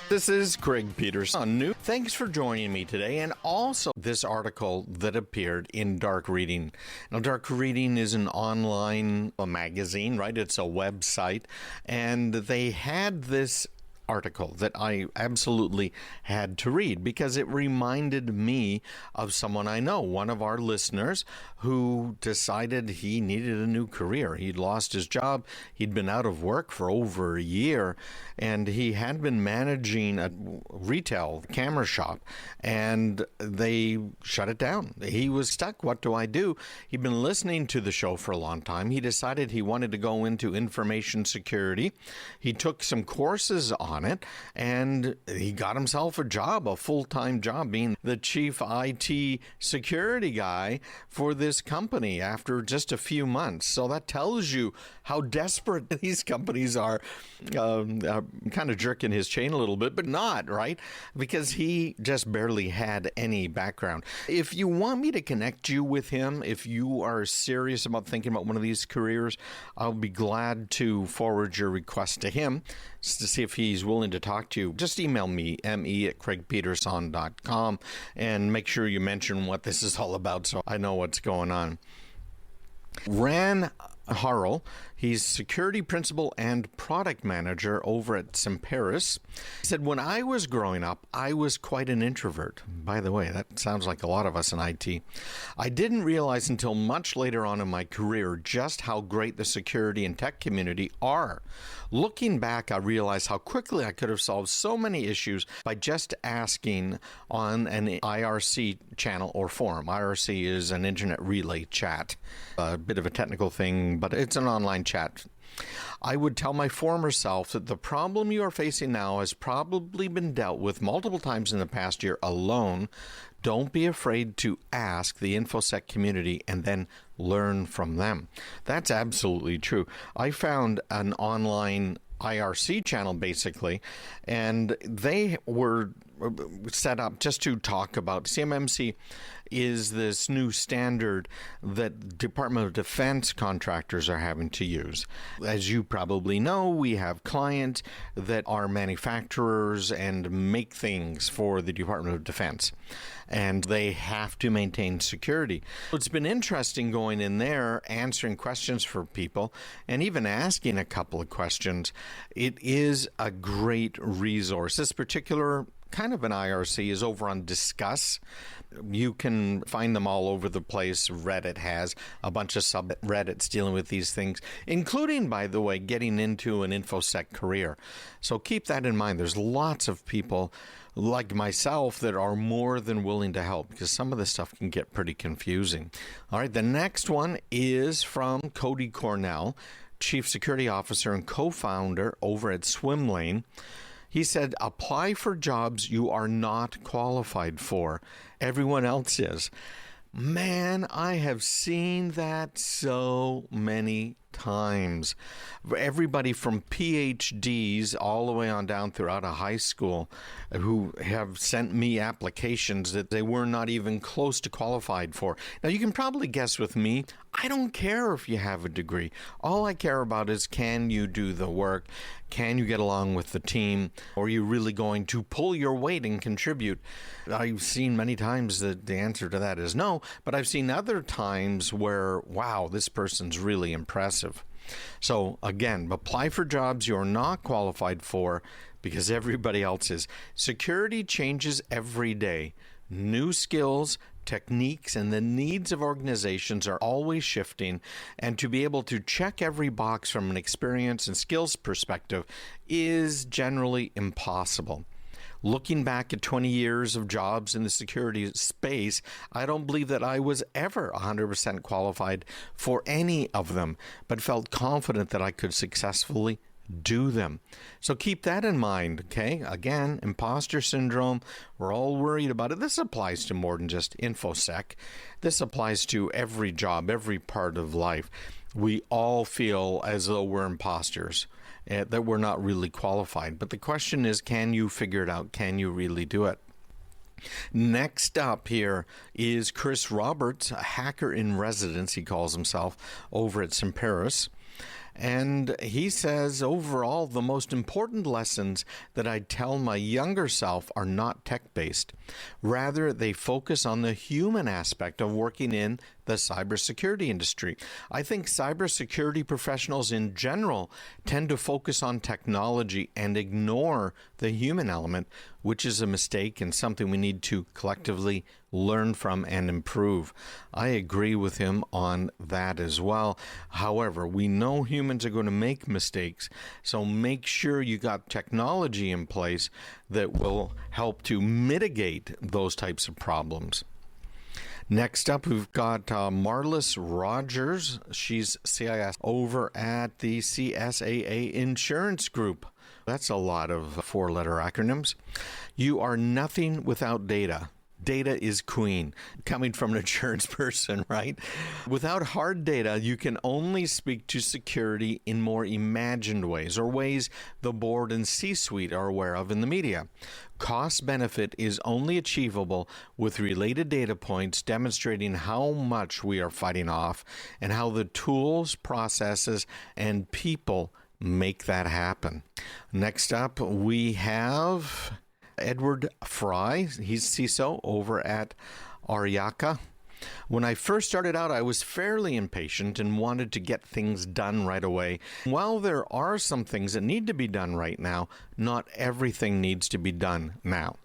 Speaker 1: This is Craig Peterson. Thanks for joining me today, and also this article that appeared in Dark Reading. Now, Dark Reading is an online magazine, right? It's a website, and they had this article that I absolutely had to read because it reminded me of someone I know, one of our listeners who decided he needed a new career. He'd lost his job. He'd been out of work for over a year, and he had been managing a retail camera shop, and they shut it down. He was stuck. What do I do? He'd been listening to the show for a long time. He decided he wanted to go into information security. He took some courses on it, and he got himself a job, a full-time job, being the chief IT security guy for this company after just a few months. So that tells you how desperate these companies are, kind of jerking his chain a little bit, but not, right? Because he just barely had any background. If you want me to connect you with him, if you are serious about thinking about one of these careers, I'll be glad to forward your request to him to see if he's willing to talk to you. Just email me, me@craigpeterson.com, and make sure you mention what this is all about so I know what's going on. Ran Harrell. He's security principal and product manager over at Semperis. He said, when I was growing up, I was quite an introvert. By the way, that sounds like a lot of us in IT. I didn't realize until much later on in my career just how great the security and tech community are. Looking back, I realized how quickly I could have solved so many issues by just asking on an IRC channel or forum. IRC is an internet relay chat, a bit of a technical thing, but it's an online chat. I would tell my former self that the problem you are facing now has probably been dealt with multiple times in the past year alone. Don't be afraid to ask the InfoSec community and then learn from them. That's absolutely true. I found an online IRC channel basically, and they were set up just to talk about CMMC is this new standard that Department of Defense contractors are having to use. As you probably know, we have clients that are manufacturers and make things for the Department of Defense, and they have to maintain security. It's been interesting going in there, answering questions for people, and even asking a couple of questions. It is a great resource. This particular kind of an IRC is over on Discuss. You can find them all over the place. Reddit has a bunch of subreddits dealing with these things, including, by the way, getting into an InfoSec career. So keep that in mind. There's lots of people like myself that are more than willing to help, because some of this stuff can get pretty confusing. All right, the next one is from Cody Cornell, Chief Security Officer and co-founder over at Swimlane. He said, apply for jobs you are not qualified for. Everyone else is. Man, I have seen that so many times. Everybody from PhDs all the way on down throughout a high school who have sent me applications that they were not even close to qualified for. Now, you can probably guess with me, I don't care if you have a degree. All I care about is, can you do the work? Can you get along with the team? Or are you really going to pull your weight and contribute? I've seen many times that the answer to that is no, but I've seen other times where, wow, this person's really impressive. So again, apply for jobs you're not qualified for because everybody else is. Security changes every day. New skills, techniques, and the needs of organizations are always shifting, and to be able to check every box from an experience and skills perspective is generally impossible. Looking back at 20 years of jobs in the security space, I don't believe that I was ever 100% qualified for any of them, but felt confident that I could successfully do them. So keep that in mind, okay? Again, imposter syndrome, we're all worried about it. This applies to more than just InfoSec. This applies to every job, every part of life. We all feel as though we're imposters, that we're not really qualified. But the question is, can you figure it out? Can you really do it? Next up here is Chris Roberts, a hacker in residence, he calls himself, over at Semperis. And he says, overall, the most important lessons that I tell my younger self are not tech-based. Rather, they focus on the human aspect of working in the cybersecurity industry. I think cybersecurity professionals in general tend to focus on technology and ignore the human element, which is a mistake and something we need to collectively learn from and improve. I agree with him on that as well. However, we know humans are going to make mistakes, so make sure you got technology in place that will help to mitigate those types of problems. Next up, we've got Marlis Rogers. She's CIS over at the CSAA Insurance Group. That's a lot of four-letter acronyms. You are nothing without data. Data is queen, coming from an insurance person, right? Without hard data, you can only speak to security in more imagined ways, or ways the board and C-suite are aware of in the media. Cost benefit is only achievable with related data points demonstrating how much we are fighting off and how the tools, processes, and people make that happen. Next up, we have Edward Fry. He's CISO over at Ariaka. When I first started out, I was fairly impatient and wanted to get things done right away. While there are some things that need to be done right now, not everything needs to be done now.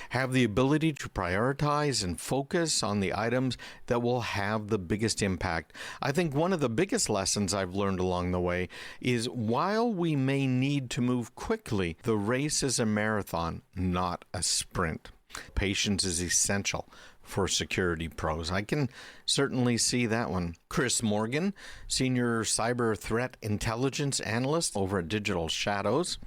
Speaker 1: Have the ability to prioritize and focus on the items that will have the biggest impact. I think one of the biggest lessons I've learned along the way is while we may need to move quickly, the race is a marathon, not a sprint. Patience is essential for security pros. I can certainly see that one. Chris Morgan, Senior Cyber Threat Intelligence Analyst over at Digital Shadows.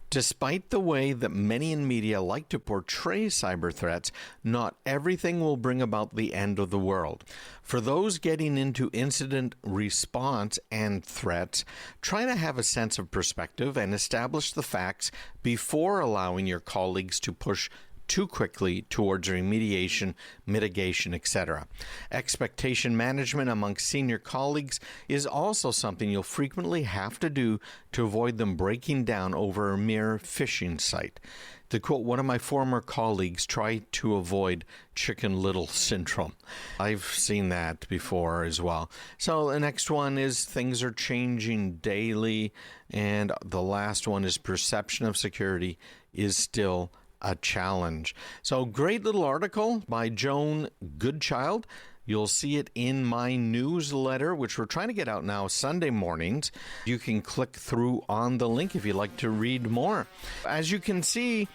Speaker 1: Despite the way that many in media like to portray cyber threats, not everything will bring about the end of the world. For those getting into incident response and threats, try to have a sense of perspective and establish the facts before allowing your colleagues to push too quickly towards remediation, mitigation, etc. Expectation management among senior colleagues is also something you'll frequently have to do to avoid them breaking down over a mere phishing site. To quote one of my former colleagues, try to avoid Chicken Little syndrome. I've seen that before as well. So the next one is things are changing daily. And the last one is perception of security is still a challenge. So great little article by Joan Goodchild. You'll see it in my newsletter, which we're trying to get out now Sunday mornings. You can click through on the link if you'd like to read more. As you can see,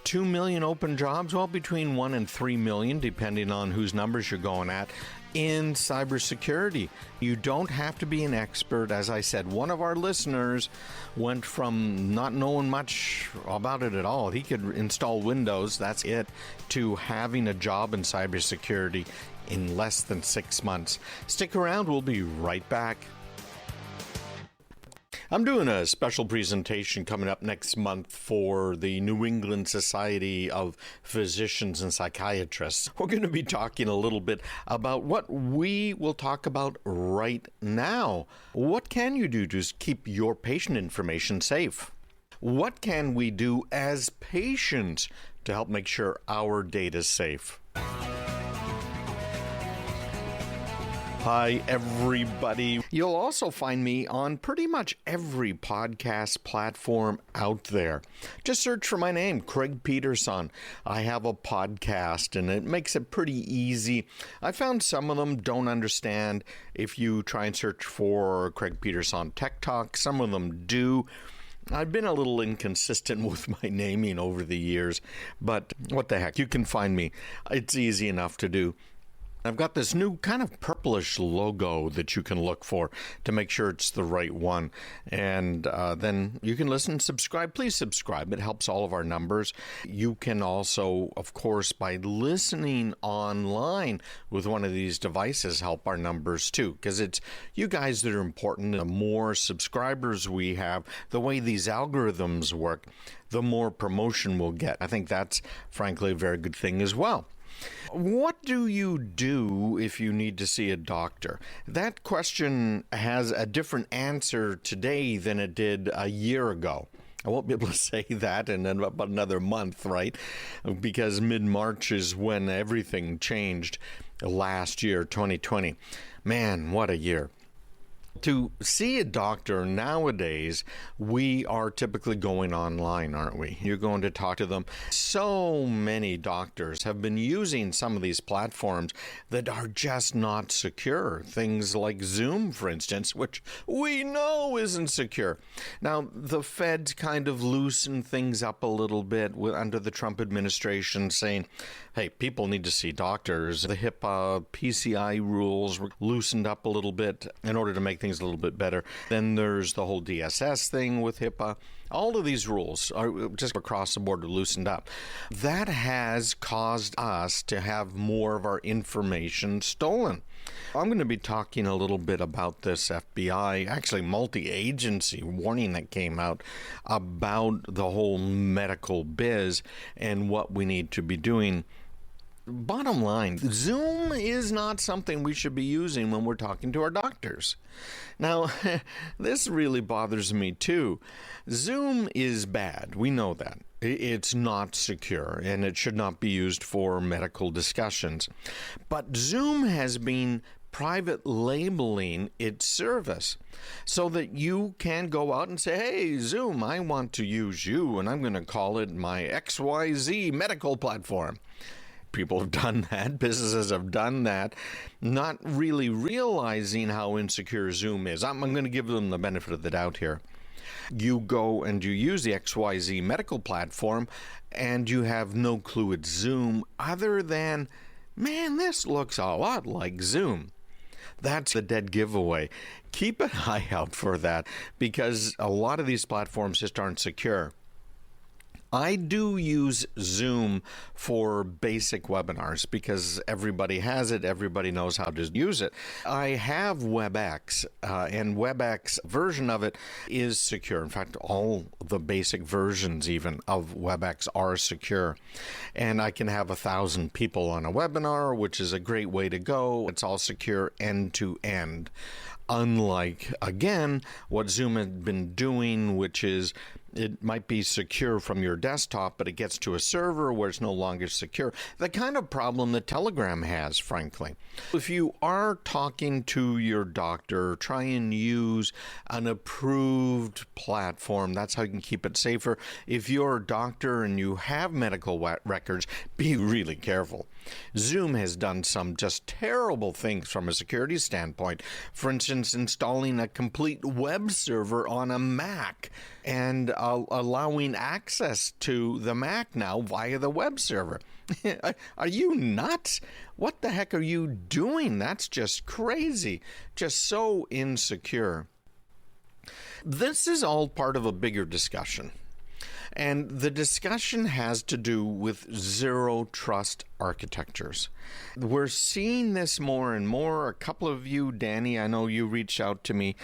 Speaker 1: 2 million open jobs, well, between 1 and 3 million, depending on whose numbers you're going at, in cybersecurity. You don't have to be an expert. As I said, one of our listeners went from not knowing much about it at all. He could install Windows, that's it, to having a job in cybersecurity in less than 6 months. Stick around, we'll be right back. I'm doing a special presentation coming up next month for the New England Society of Physicians and Psychiatrists. We're going to be talking a little bit about what we will talk about right now. What can you do to keep your patient information safe? What can we do as patients to help make sure our data is safe? Hi, everybody. You'll also find me on pretty much every podcast platform out there. Just search for my name, Craig Peterson. I have a podcast, and it makes it pretty easy. I found some of them don't understand if you try and search for Craig Peterson Tech Talk. Some of them do. I've been a little inconsistent with my naming over the years, but what the heck, you can find me. It's easy enough to do. I've got this new kind of purplish logo that you can look for to make sure it's the right one. And then you can listen and subscribe. Please subscribe. It helps all of our numbers. You can also, of course, by listening online with one of these devices, help our numbers too. Because it's you guys that are important. The more subscribers we have, the way these algorithms work, the more promotion we'll get. I think that's, frankly, a very good thing as well. What do you do if you need to see a doctor? That question has a different answer today than it did a year ago. I won't be able to say that in about another month, right? Because mid-March is when everything changed last year, 2020. Man, what a year. To see a doctor nowadays, we are typically going online, aren't we? You're going to talk to them. So many doctors have been using some of these platforms that are just not secure. Things like Zoom, for instance, which we know isn't secure. Now, the feds kind of loosened things up a little bit under the Trump administration, saying, hey, people need to see doctors. The HIPAA, PCI rules were loosened up a little bit in order to make things a little bit better. Then there's the whole DSS thing with HIPAA. All of these rules are just across the board loosened up. That has caused us to have more of our information stolen. I'm going to be talking a little bit about this FBI, actually multi-agency warning that came out about the whole medical biz and what we need to be doing Bottom line, Zoom is not something we should be using when we're talking to our doctors. Now, this really bothers me too. Zoom is bad. We know that. It's not secure, and it should not be used for medical discussions. But Zoom has been private labeling its service so that you can go out and say, hey, Zoom, I want to use you, and I'm going to call it my XYZ medical platform. People have done that. Businesses have done that, not really realizing how insecure Zoom is. I'm going to give them the benefit of the doubt here. You go and you use the XYZ medical platform, and you have no clue it's Zoom other than, man, this looks a lot like Zoom. That's the dead giveaway. Keep an eye out for that, because a lot of these platforms just aren't secure. I do use Zoom for basic webinars because everybody has it. Everybody knows how to use it. I have WebEx, and WebEx version of it is secure. In fact, all the basic versions even of WebEx are secure. And I can have 1,000 people on a webinar, which is a great way to go. It's all secure end to end. Unlike, again, what Zoom had been doing, which is it might be secure from your desktop, but it gets to a server where it's no longer secure. The kind of problem that Telegram has, frankly. If you are talking to your doctor, try and use an approved platform. That's how you can keep it safer. If you're a doctor and you have medical records, be really careful. Zoom has done some just terrible things from a security standpoint. For instance, installing a complete web server on a Mac and allowing access to the Mac now via the web server. Are you nuts? What the heck are you doing? That's just crazy. Just so insecure. This is all part of a bigger discussion. And the discussion has to do with zero trust architectures. We're seeing this more and more. A couple of you, Danny, I know you reached out to me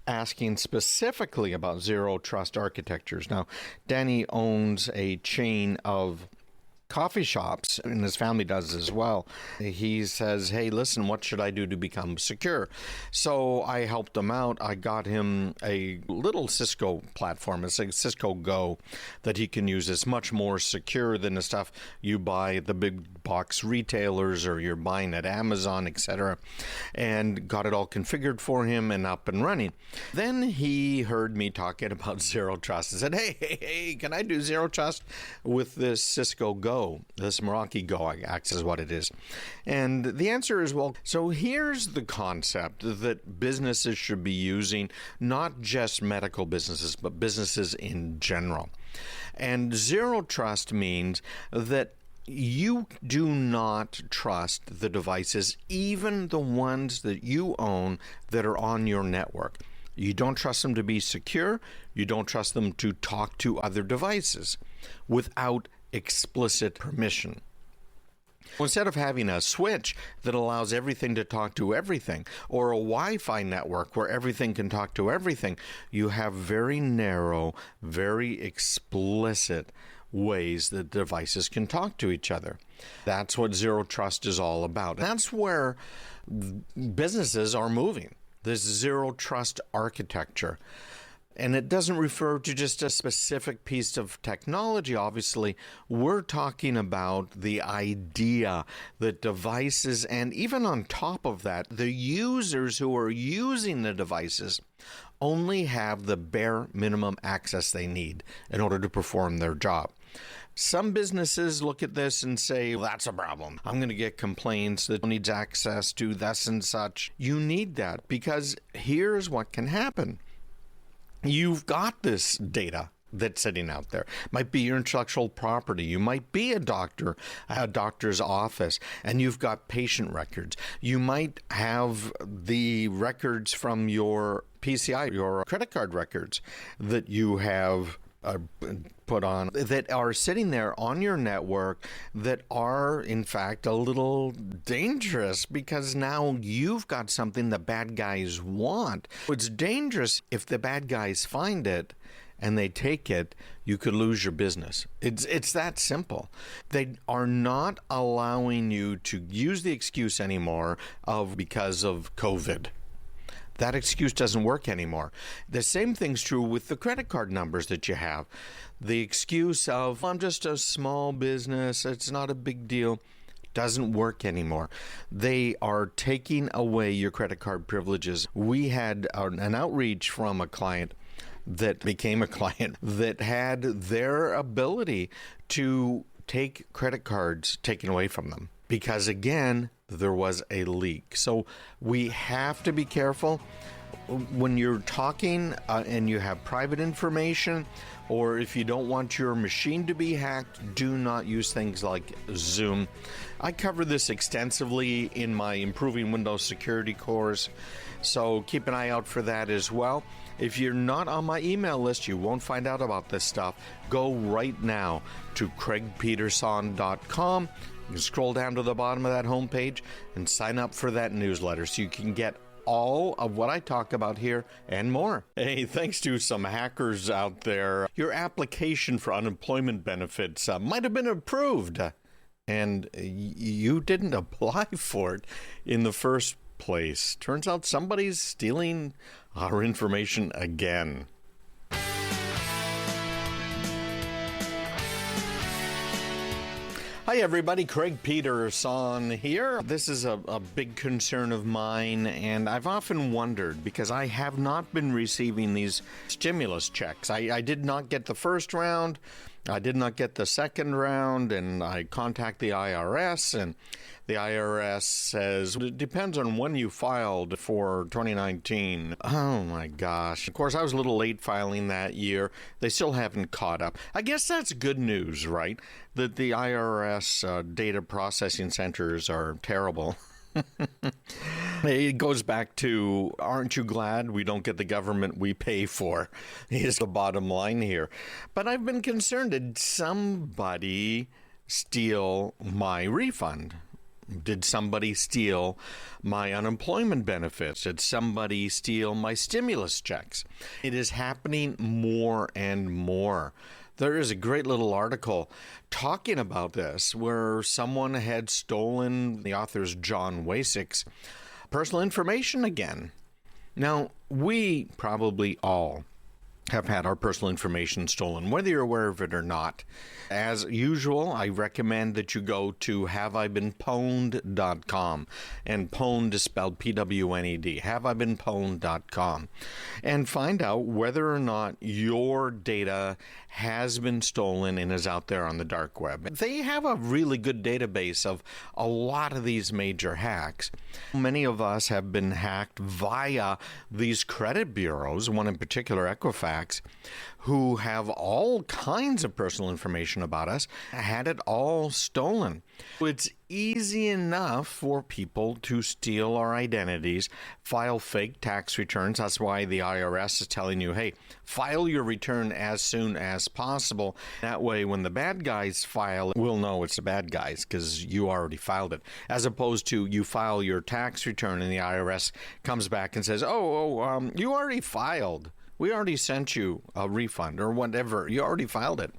Speaker 1: asking specifically about zero trust architectures. Now, Danny owns a chain of coffee shops, and his family does as well. He says, hey, listen, what should I do to become secure? So I helped him out. I got him a little Cisco platform. It's a Cisco Go that he can use. It's much more secure than the stuff you buy at the big box retailers or you're buying at Amazon, etc. And got it all configured for him and up and running. Then he heard me talking about zero trust and said, hey, can I do zero trust with this Cisco Go? This Meraki Go acts as what it is. And the answer is, well, so here's the concept that businesses should be using, not just medical businesses, but businesses in general. And zero trust means that you do not trust the devices, even the ones that you own that are on your network. You don't trust them to be secure. You don't trust them to talk to other devices without explicit permission. Instead of having a switch that allows everything to talk to everything, or a Wi-Fi network where everything can talk to everything, you have very narrow, very explicit ways that devices can talk to each other. That's what zero trust is all about. That's where businesses are moving, this zero trust architecture. And it doesn't refer to just a specific piece of technology, obviously. We're talking about the idea that devices, and even on top of that, the users who are using the devices only have the bare minimum access they need in order to perform their job. Some businesses look at this and say, well, that's a problem. I'm going to get complaints that needs access to this and such. You need that because here's what can happen. You've got this data that's sitting out there. It might be your intellectual property. You might be a doctor, a doctor's office, and you've got patient records. You might have the records from your PCI, your credit card records that you have put on that are sitting there on your network that are in fact a little dangerous because now you've got something the bad guys want. It's dangerous if the bad guys find it and they take it, you could lose your business. It's that simple. They are not allowing you to use the excuse anymore of because of COVID. That excuse doesn't work anymore. The same thing's true with the credit card numbers that you have. The excuse of, I'm just a small business, it's not a big deal, doesn't work anymore. They are taking away your credit card privileges. We had an outreach from a client that became a client that had their ability to take credit cards taken away from them because, again, there was a leak. So we have to be careful when you're talking and you have private information, or if you don't want your machine to be hacked, do not use things like Zoom. I cover this extensively in my Improving Windows Security course, so keep an eye out for that as well. If you're not on my email list, you won't find out about this stuff. Go right now to craigpeterson.com. You can scroll down to the bottom of that homepage and sign up for that newsletter so you can get all of what I talk about here and more. Hey, thanks to some hackers out there, your application for unemployment benefits might have been approved, and you didn't apply for it in the first place. Turns out somebody's stealing our information again. Hi everybody, Craig Peterson here. This is a big concern of mine, and I've often wondered because I have not been receiving these stimulus checks. I did not get the first round, I did not get the second round, and I contact the IRS, and the IRS says it depends on when you filed for 2019. Oh my gosh. Of course, I was a little late filing that year. They still haven't caught up. I guess that's good news, right? That the IRS data processing centers are terrible. It goes back to, aren't you glad we don't get the government we pay for, is the bottom line here. But I've been concerned, did somebody steal my refund? Did somebody steal my unemployment benefits? Did somebody steal my stimulus checks? It is happening more and more. There is a great little article talking about this where someone had stolen, the author's John Wasick's, personal information again. Now, we probably all have had our personal information stolen, whether you're aware of it or not. As usual, I recommend that you go to haveibeenpwned.com, and pwned is spelled P-W-N-E-D, haveibeenpwned.com, and find out whether or not your data has been stolen and is out there on the dark web. They have a really good database of a lot of these major hacks. Many of us have been hacked via these credit bureaus, one in particular, Equifax, who have all kinds of personal information about us, had it all stolen. It's easy enough for people to steal our identities, file fake tax returns. That's why the IRS is telling you, hey, file your return as soon as possible. That way, when the bad guys file, we'll know it's the bad guys because you already filed it. As opposed to you file your tax return and the IRS comes back and says, you already filed. We already sent you a refund or whatever. You already filed it.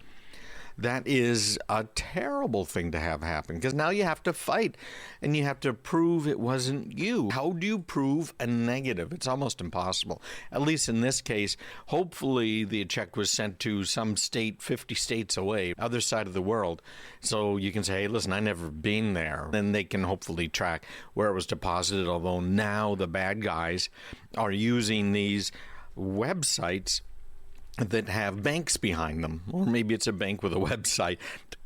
Speaker 1: That is a terrible thing to have happen because now you have to fight and you have to prove it wasn't you. How do you prove a negative? It's almost impossible. At least in this case, hopefully the check was sent to some state 50 states away, other side of the world. So you can say, hey, listen, I never been there. Then they can hopefully track where it was deposited, although now the bad guys are using these websites that have banks behind them, or maybe it's a bank with a website,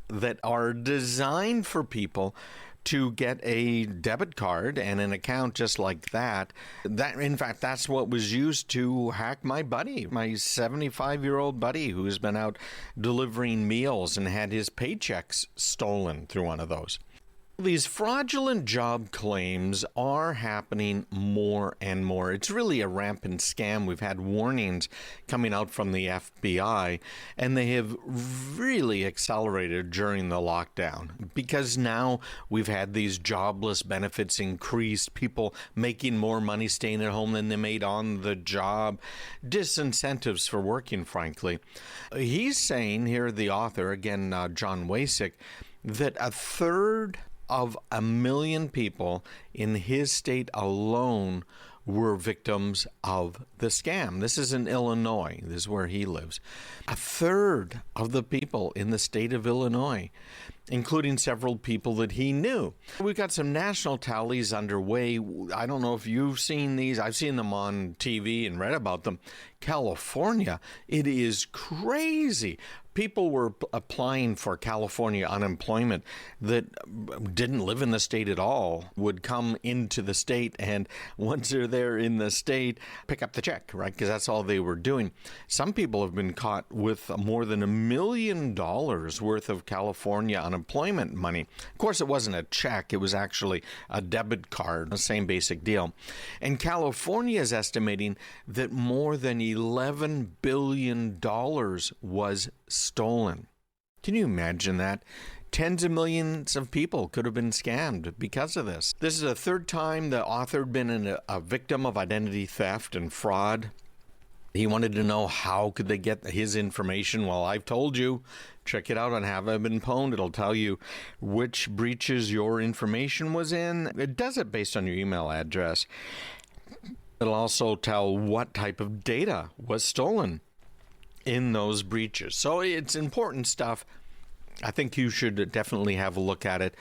Speaker 1: that are designed for people to get a debit card and an account just like that. In fact, that's what was used to hack my buddy, my 75-year-old buddy who's been out delivering meals and had his paychecks stolen through one of those. These fraudulent job claims are happening more and more. It's really a rampant scam. We've had warnings coming out from the FBI, and they have really accelerated during the lockdown because now we've had these jobless benefits increased, people making more money staying at home than they made on the job, disincentives for working, frankly. He's saying here, the author, again, John Wasik, that a third of 1 million people in his state alone were victims of the scam. This is in Illinois. This is where he lives. A third of the people in the state of Illinois, including several people that he knew. We've got some national tallies underway. I don't know if you've seen these. I've seen them on TV and read about them. California, it is crazy. People were applying for California unemployment that didn't live in the state at all, would come into the state, and once they're there in the state, pick up the check, right? Because that's all they were doing. Some people have been caught with more than $1 million worth of California unemployment money. Of course, it wasn't a check. It was actually a debit card, the same basic deal. And California is estimating that more than $11 billion was stolen. Can you imagine that? Tens of millions of people could have been scammed because of this. This is the third time the author had been a victim of identity theft and fraud. He wanted to know how could they get his information. Well, I've told you, check it out on Have I Been Pwned. It'll tell you which breaches your information was in. It does it based on your email address. It'll also tell what type of data was stolen in those breaches. So it's important stuff. I think you should definitely have a look at it.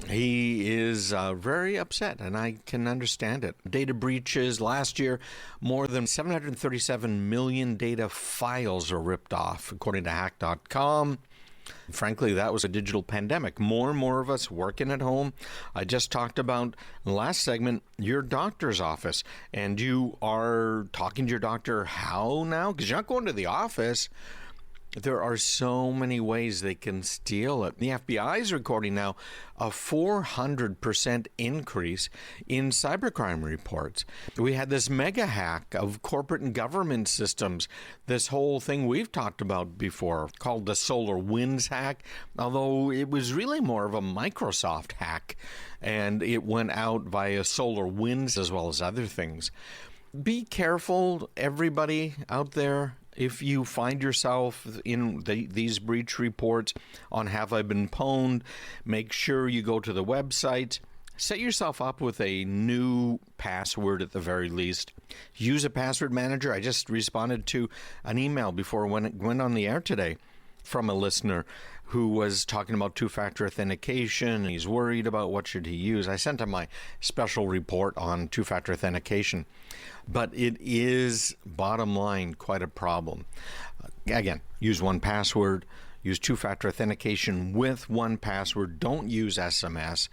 Speaker 1: He is very upset, and I can understand it. Data breaches last year, more than 737 million data files are ripped off, according to hack.com. Frankly, that was a digital pandemic. More and more of us working at home. I just talked about, in the last segment, your doctor's office. And you are talking to your doctor how now? Because you're not going to the office. There are so many ways they can steal it. The FBI is recording now a 400% increase in cybercrime reports. We had this mega hack of corporate and government systems, this whole thing we've talked about before called the SolarWinds hack, although it was really more of a Microsoft hack, and it went out via SolarWinds as well as other things. Be careful, everybody out there. If you find yourself in these breach reports on Have I Been Pwned, make sure you go to the website. Set yourself up with a new password at the very least. Use a password manager. I just responded to an email before when it went on the air today from a listener who was talking about two-factor authentication. He's worried about what should he use. I sent him my special report on two-factor authentication. But it is, bottom line, quite a problem. Again, use 1Password, use two-factor authentication with 1Password. Don't use SMS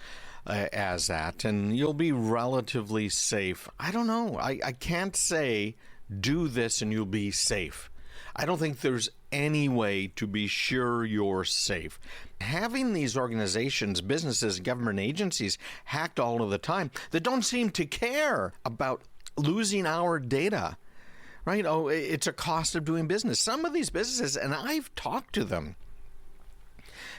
Speaker 1: as that, and you'll be relatively safe. I don't know. I can't say do this and you'll be safe. I don't think there's any way to be sure you're safe. Having these organizations, businesses, government agencies hacked all of the time that don't seem to care about losing our data, right? Oh, it's a cost of doing business. Some of these businesses, and I've talked to them,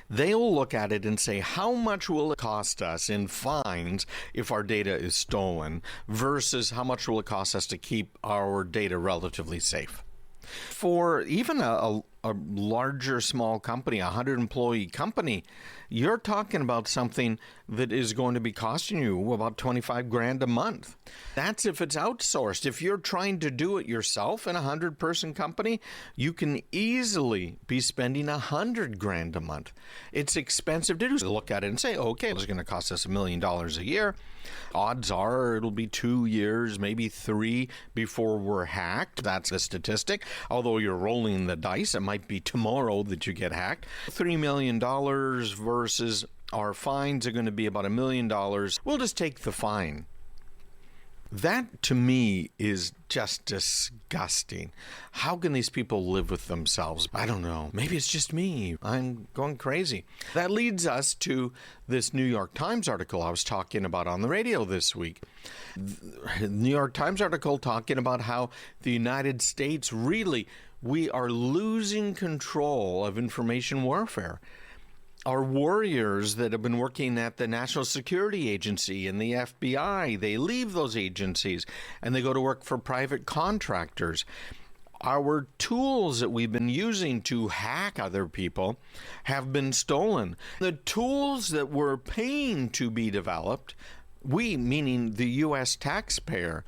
Speaker 1: they'll look at it and say, how much will it cost us in fines if our data is stolen versus how much will it cost us to keep our data relatively safe? For even a larger small company, a 100-employee company, you're talking about something that is going to be costing you about $25,000 a month. That's if it's outsourced. If you're trying to do it yourself in a 100-person company, you can easily be spending $100,000 a month. It's expensive to do. So look at it and say, okay, it's going to cost us $1 million a year. Odds are it'll be 2 years, maybe 3 before we're hacked. That's the statistic. Although you're rolling the dice, it might be tomorrow that you get hacked. $3 million versus our fines are going to be about $1 million. We'll just take the fine. That, to me, is just disgusting. How can these people live with themselves? I don't know. Maybe it's just me. I'm going crazy. That leads us to this New York Times article I was talking about on the radio this week. The New York Times article talking about how the United States we are losing control of information warfare. Our warriors that have been working at the National Security Agency and the FBI, they leave those agencies and they go to work for private contractors. Our tools that we've been using to hack other people have been stolen. The tools that we're paying to be developed, we, meaning the U.S. taxpayer,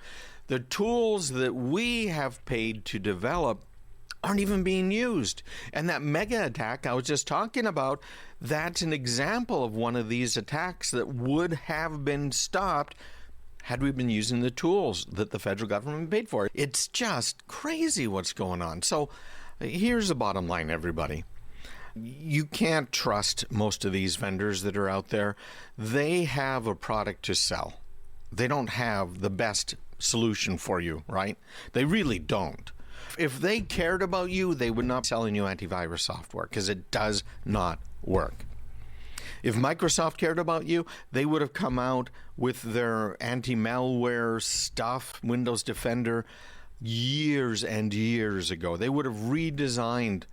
Speaker 1: the tools that we have paid to develop aren't even being used. And that mega attack I was just talking about, that's an example of one of these attacks that would have been stopped had we been using the tools that the federal government paid for. It's just crazy what's going on. So here's the bottom line, everybody. You can't trust most of these vendors that are out there. They have a product to sell. They don't have the best solution for you, right? They really don't. If they cared about you, they would not be selling you antivirus software because it does not work. If Microsoft cared about you, they would have come out with their anti-malware stuff, Windows Defender, years and years ago. They would have redesigned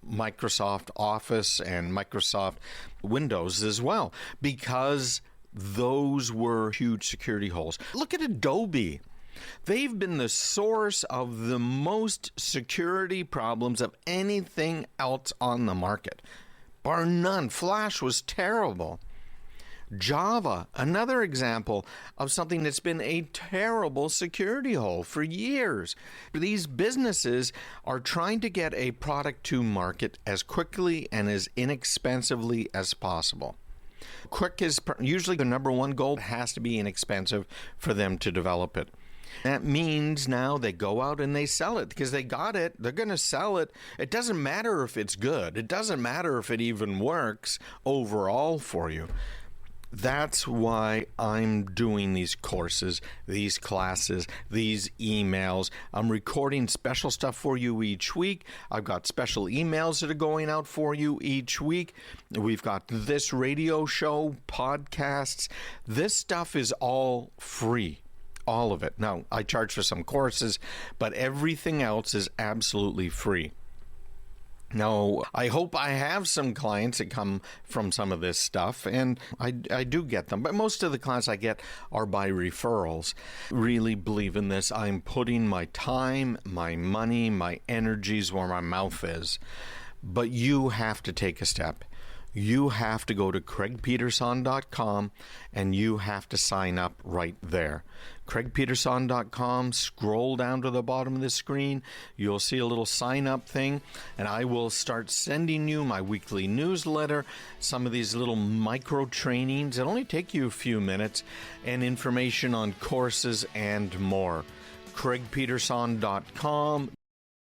Speaker 1: Microsoft Office and Microsoft Windows as well because those were huge security holes. Look at Adobe. They've been the source of the most security problems of anything else on the market. Bar none. Flash was terrible. Java, another example of something that's been a terrible security hole for years. These businesses are trying to get a product to market as quickly and as inexpensively as possible. Quick is usually the number one goal. It has to be inexpensive for them to develop it. That means now they go out and they sell it because they got it. They're going to sell it. It doesn't matter if it's good. It doesn't matter if it even works overall for you. That's why I'm doing these courses, these classes, these emails. I'm recording special stuff for you each week. I've got special emails that are going out for you each week. We've got this radio show, podcasts. This stuff is all free. All of it. Now, I charge for some courses, but everything else is absolutely free. Now, I hope I have some clients that come from some of this stuff, and I do get them. But most of the clients I get are by referrals. Really believe in this. I'm putting my time, my money, my energies where my mouth is. But you have to take a step. You have to go to craigpeterson.com and you have to sign up right there. craigpeterson.com, scroll down to the bottom of the screen. You'll see a little sign up thing, and I will start sending you my weekly newsletter, some of these little micro trainings that only take you a few minutes, and information on courses and more. craigpeterson.com.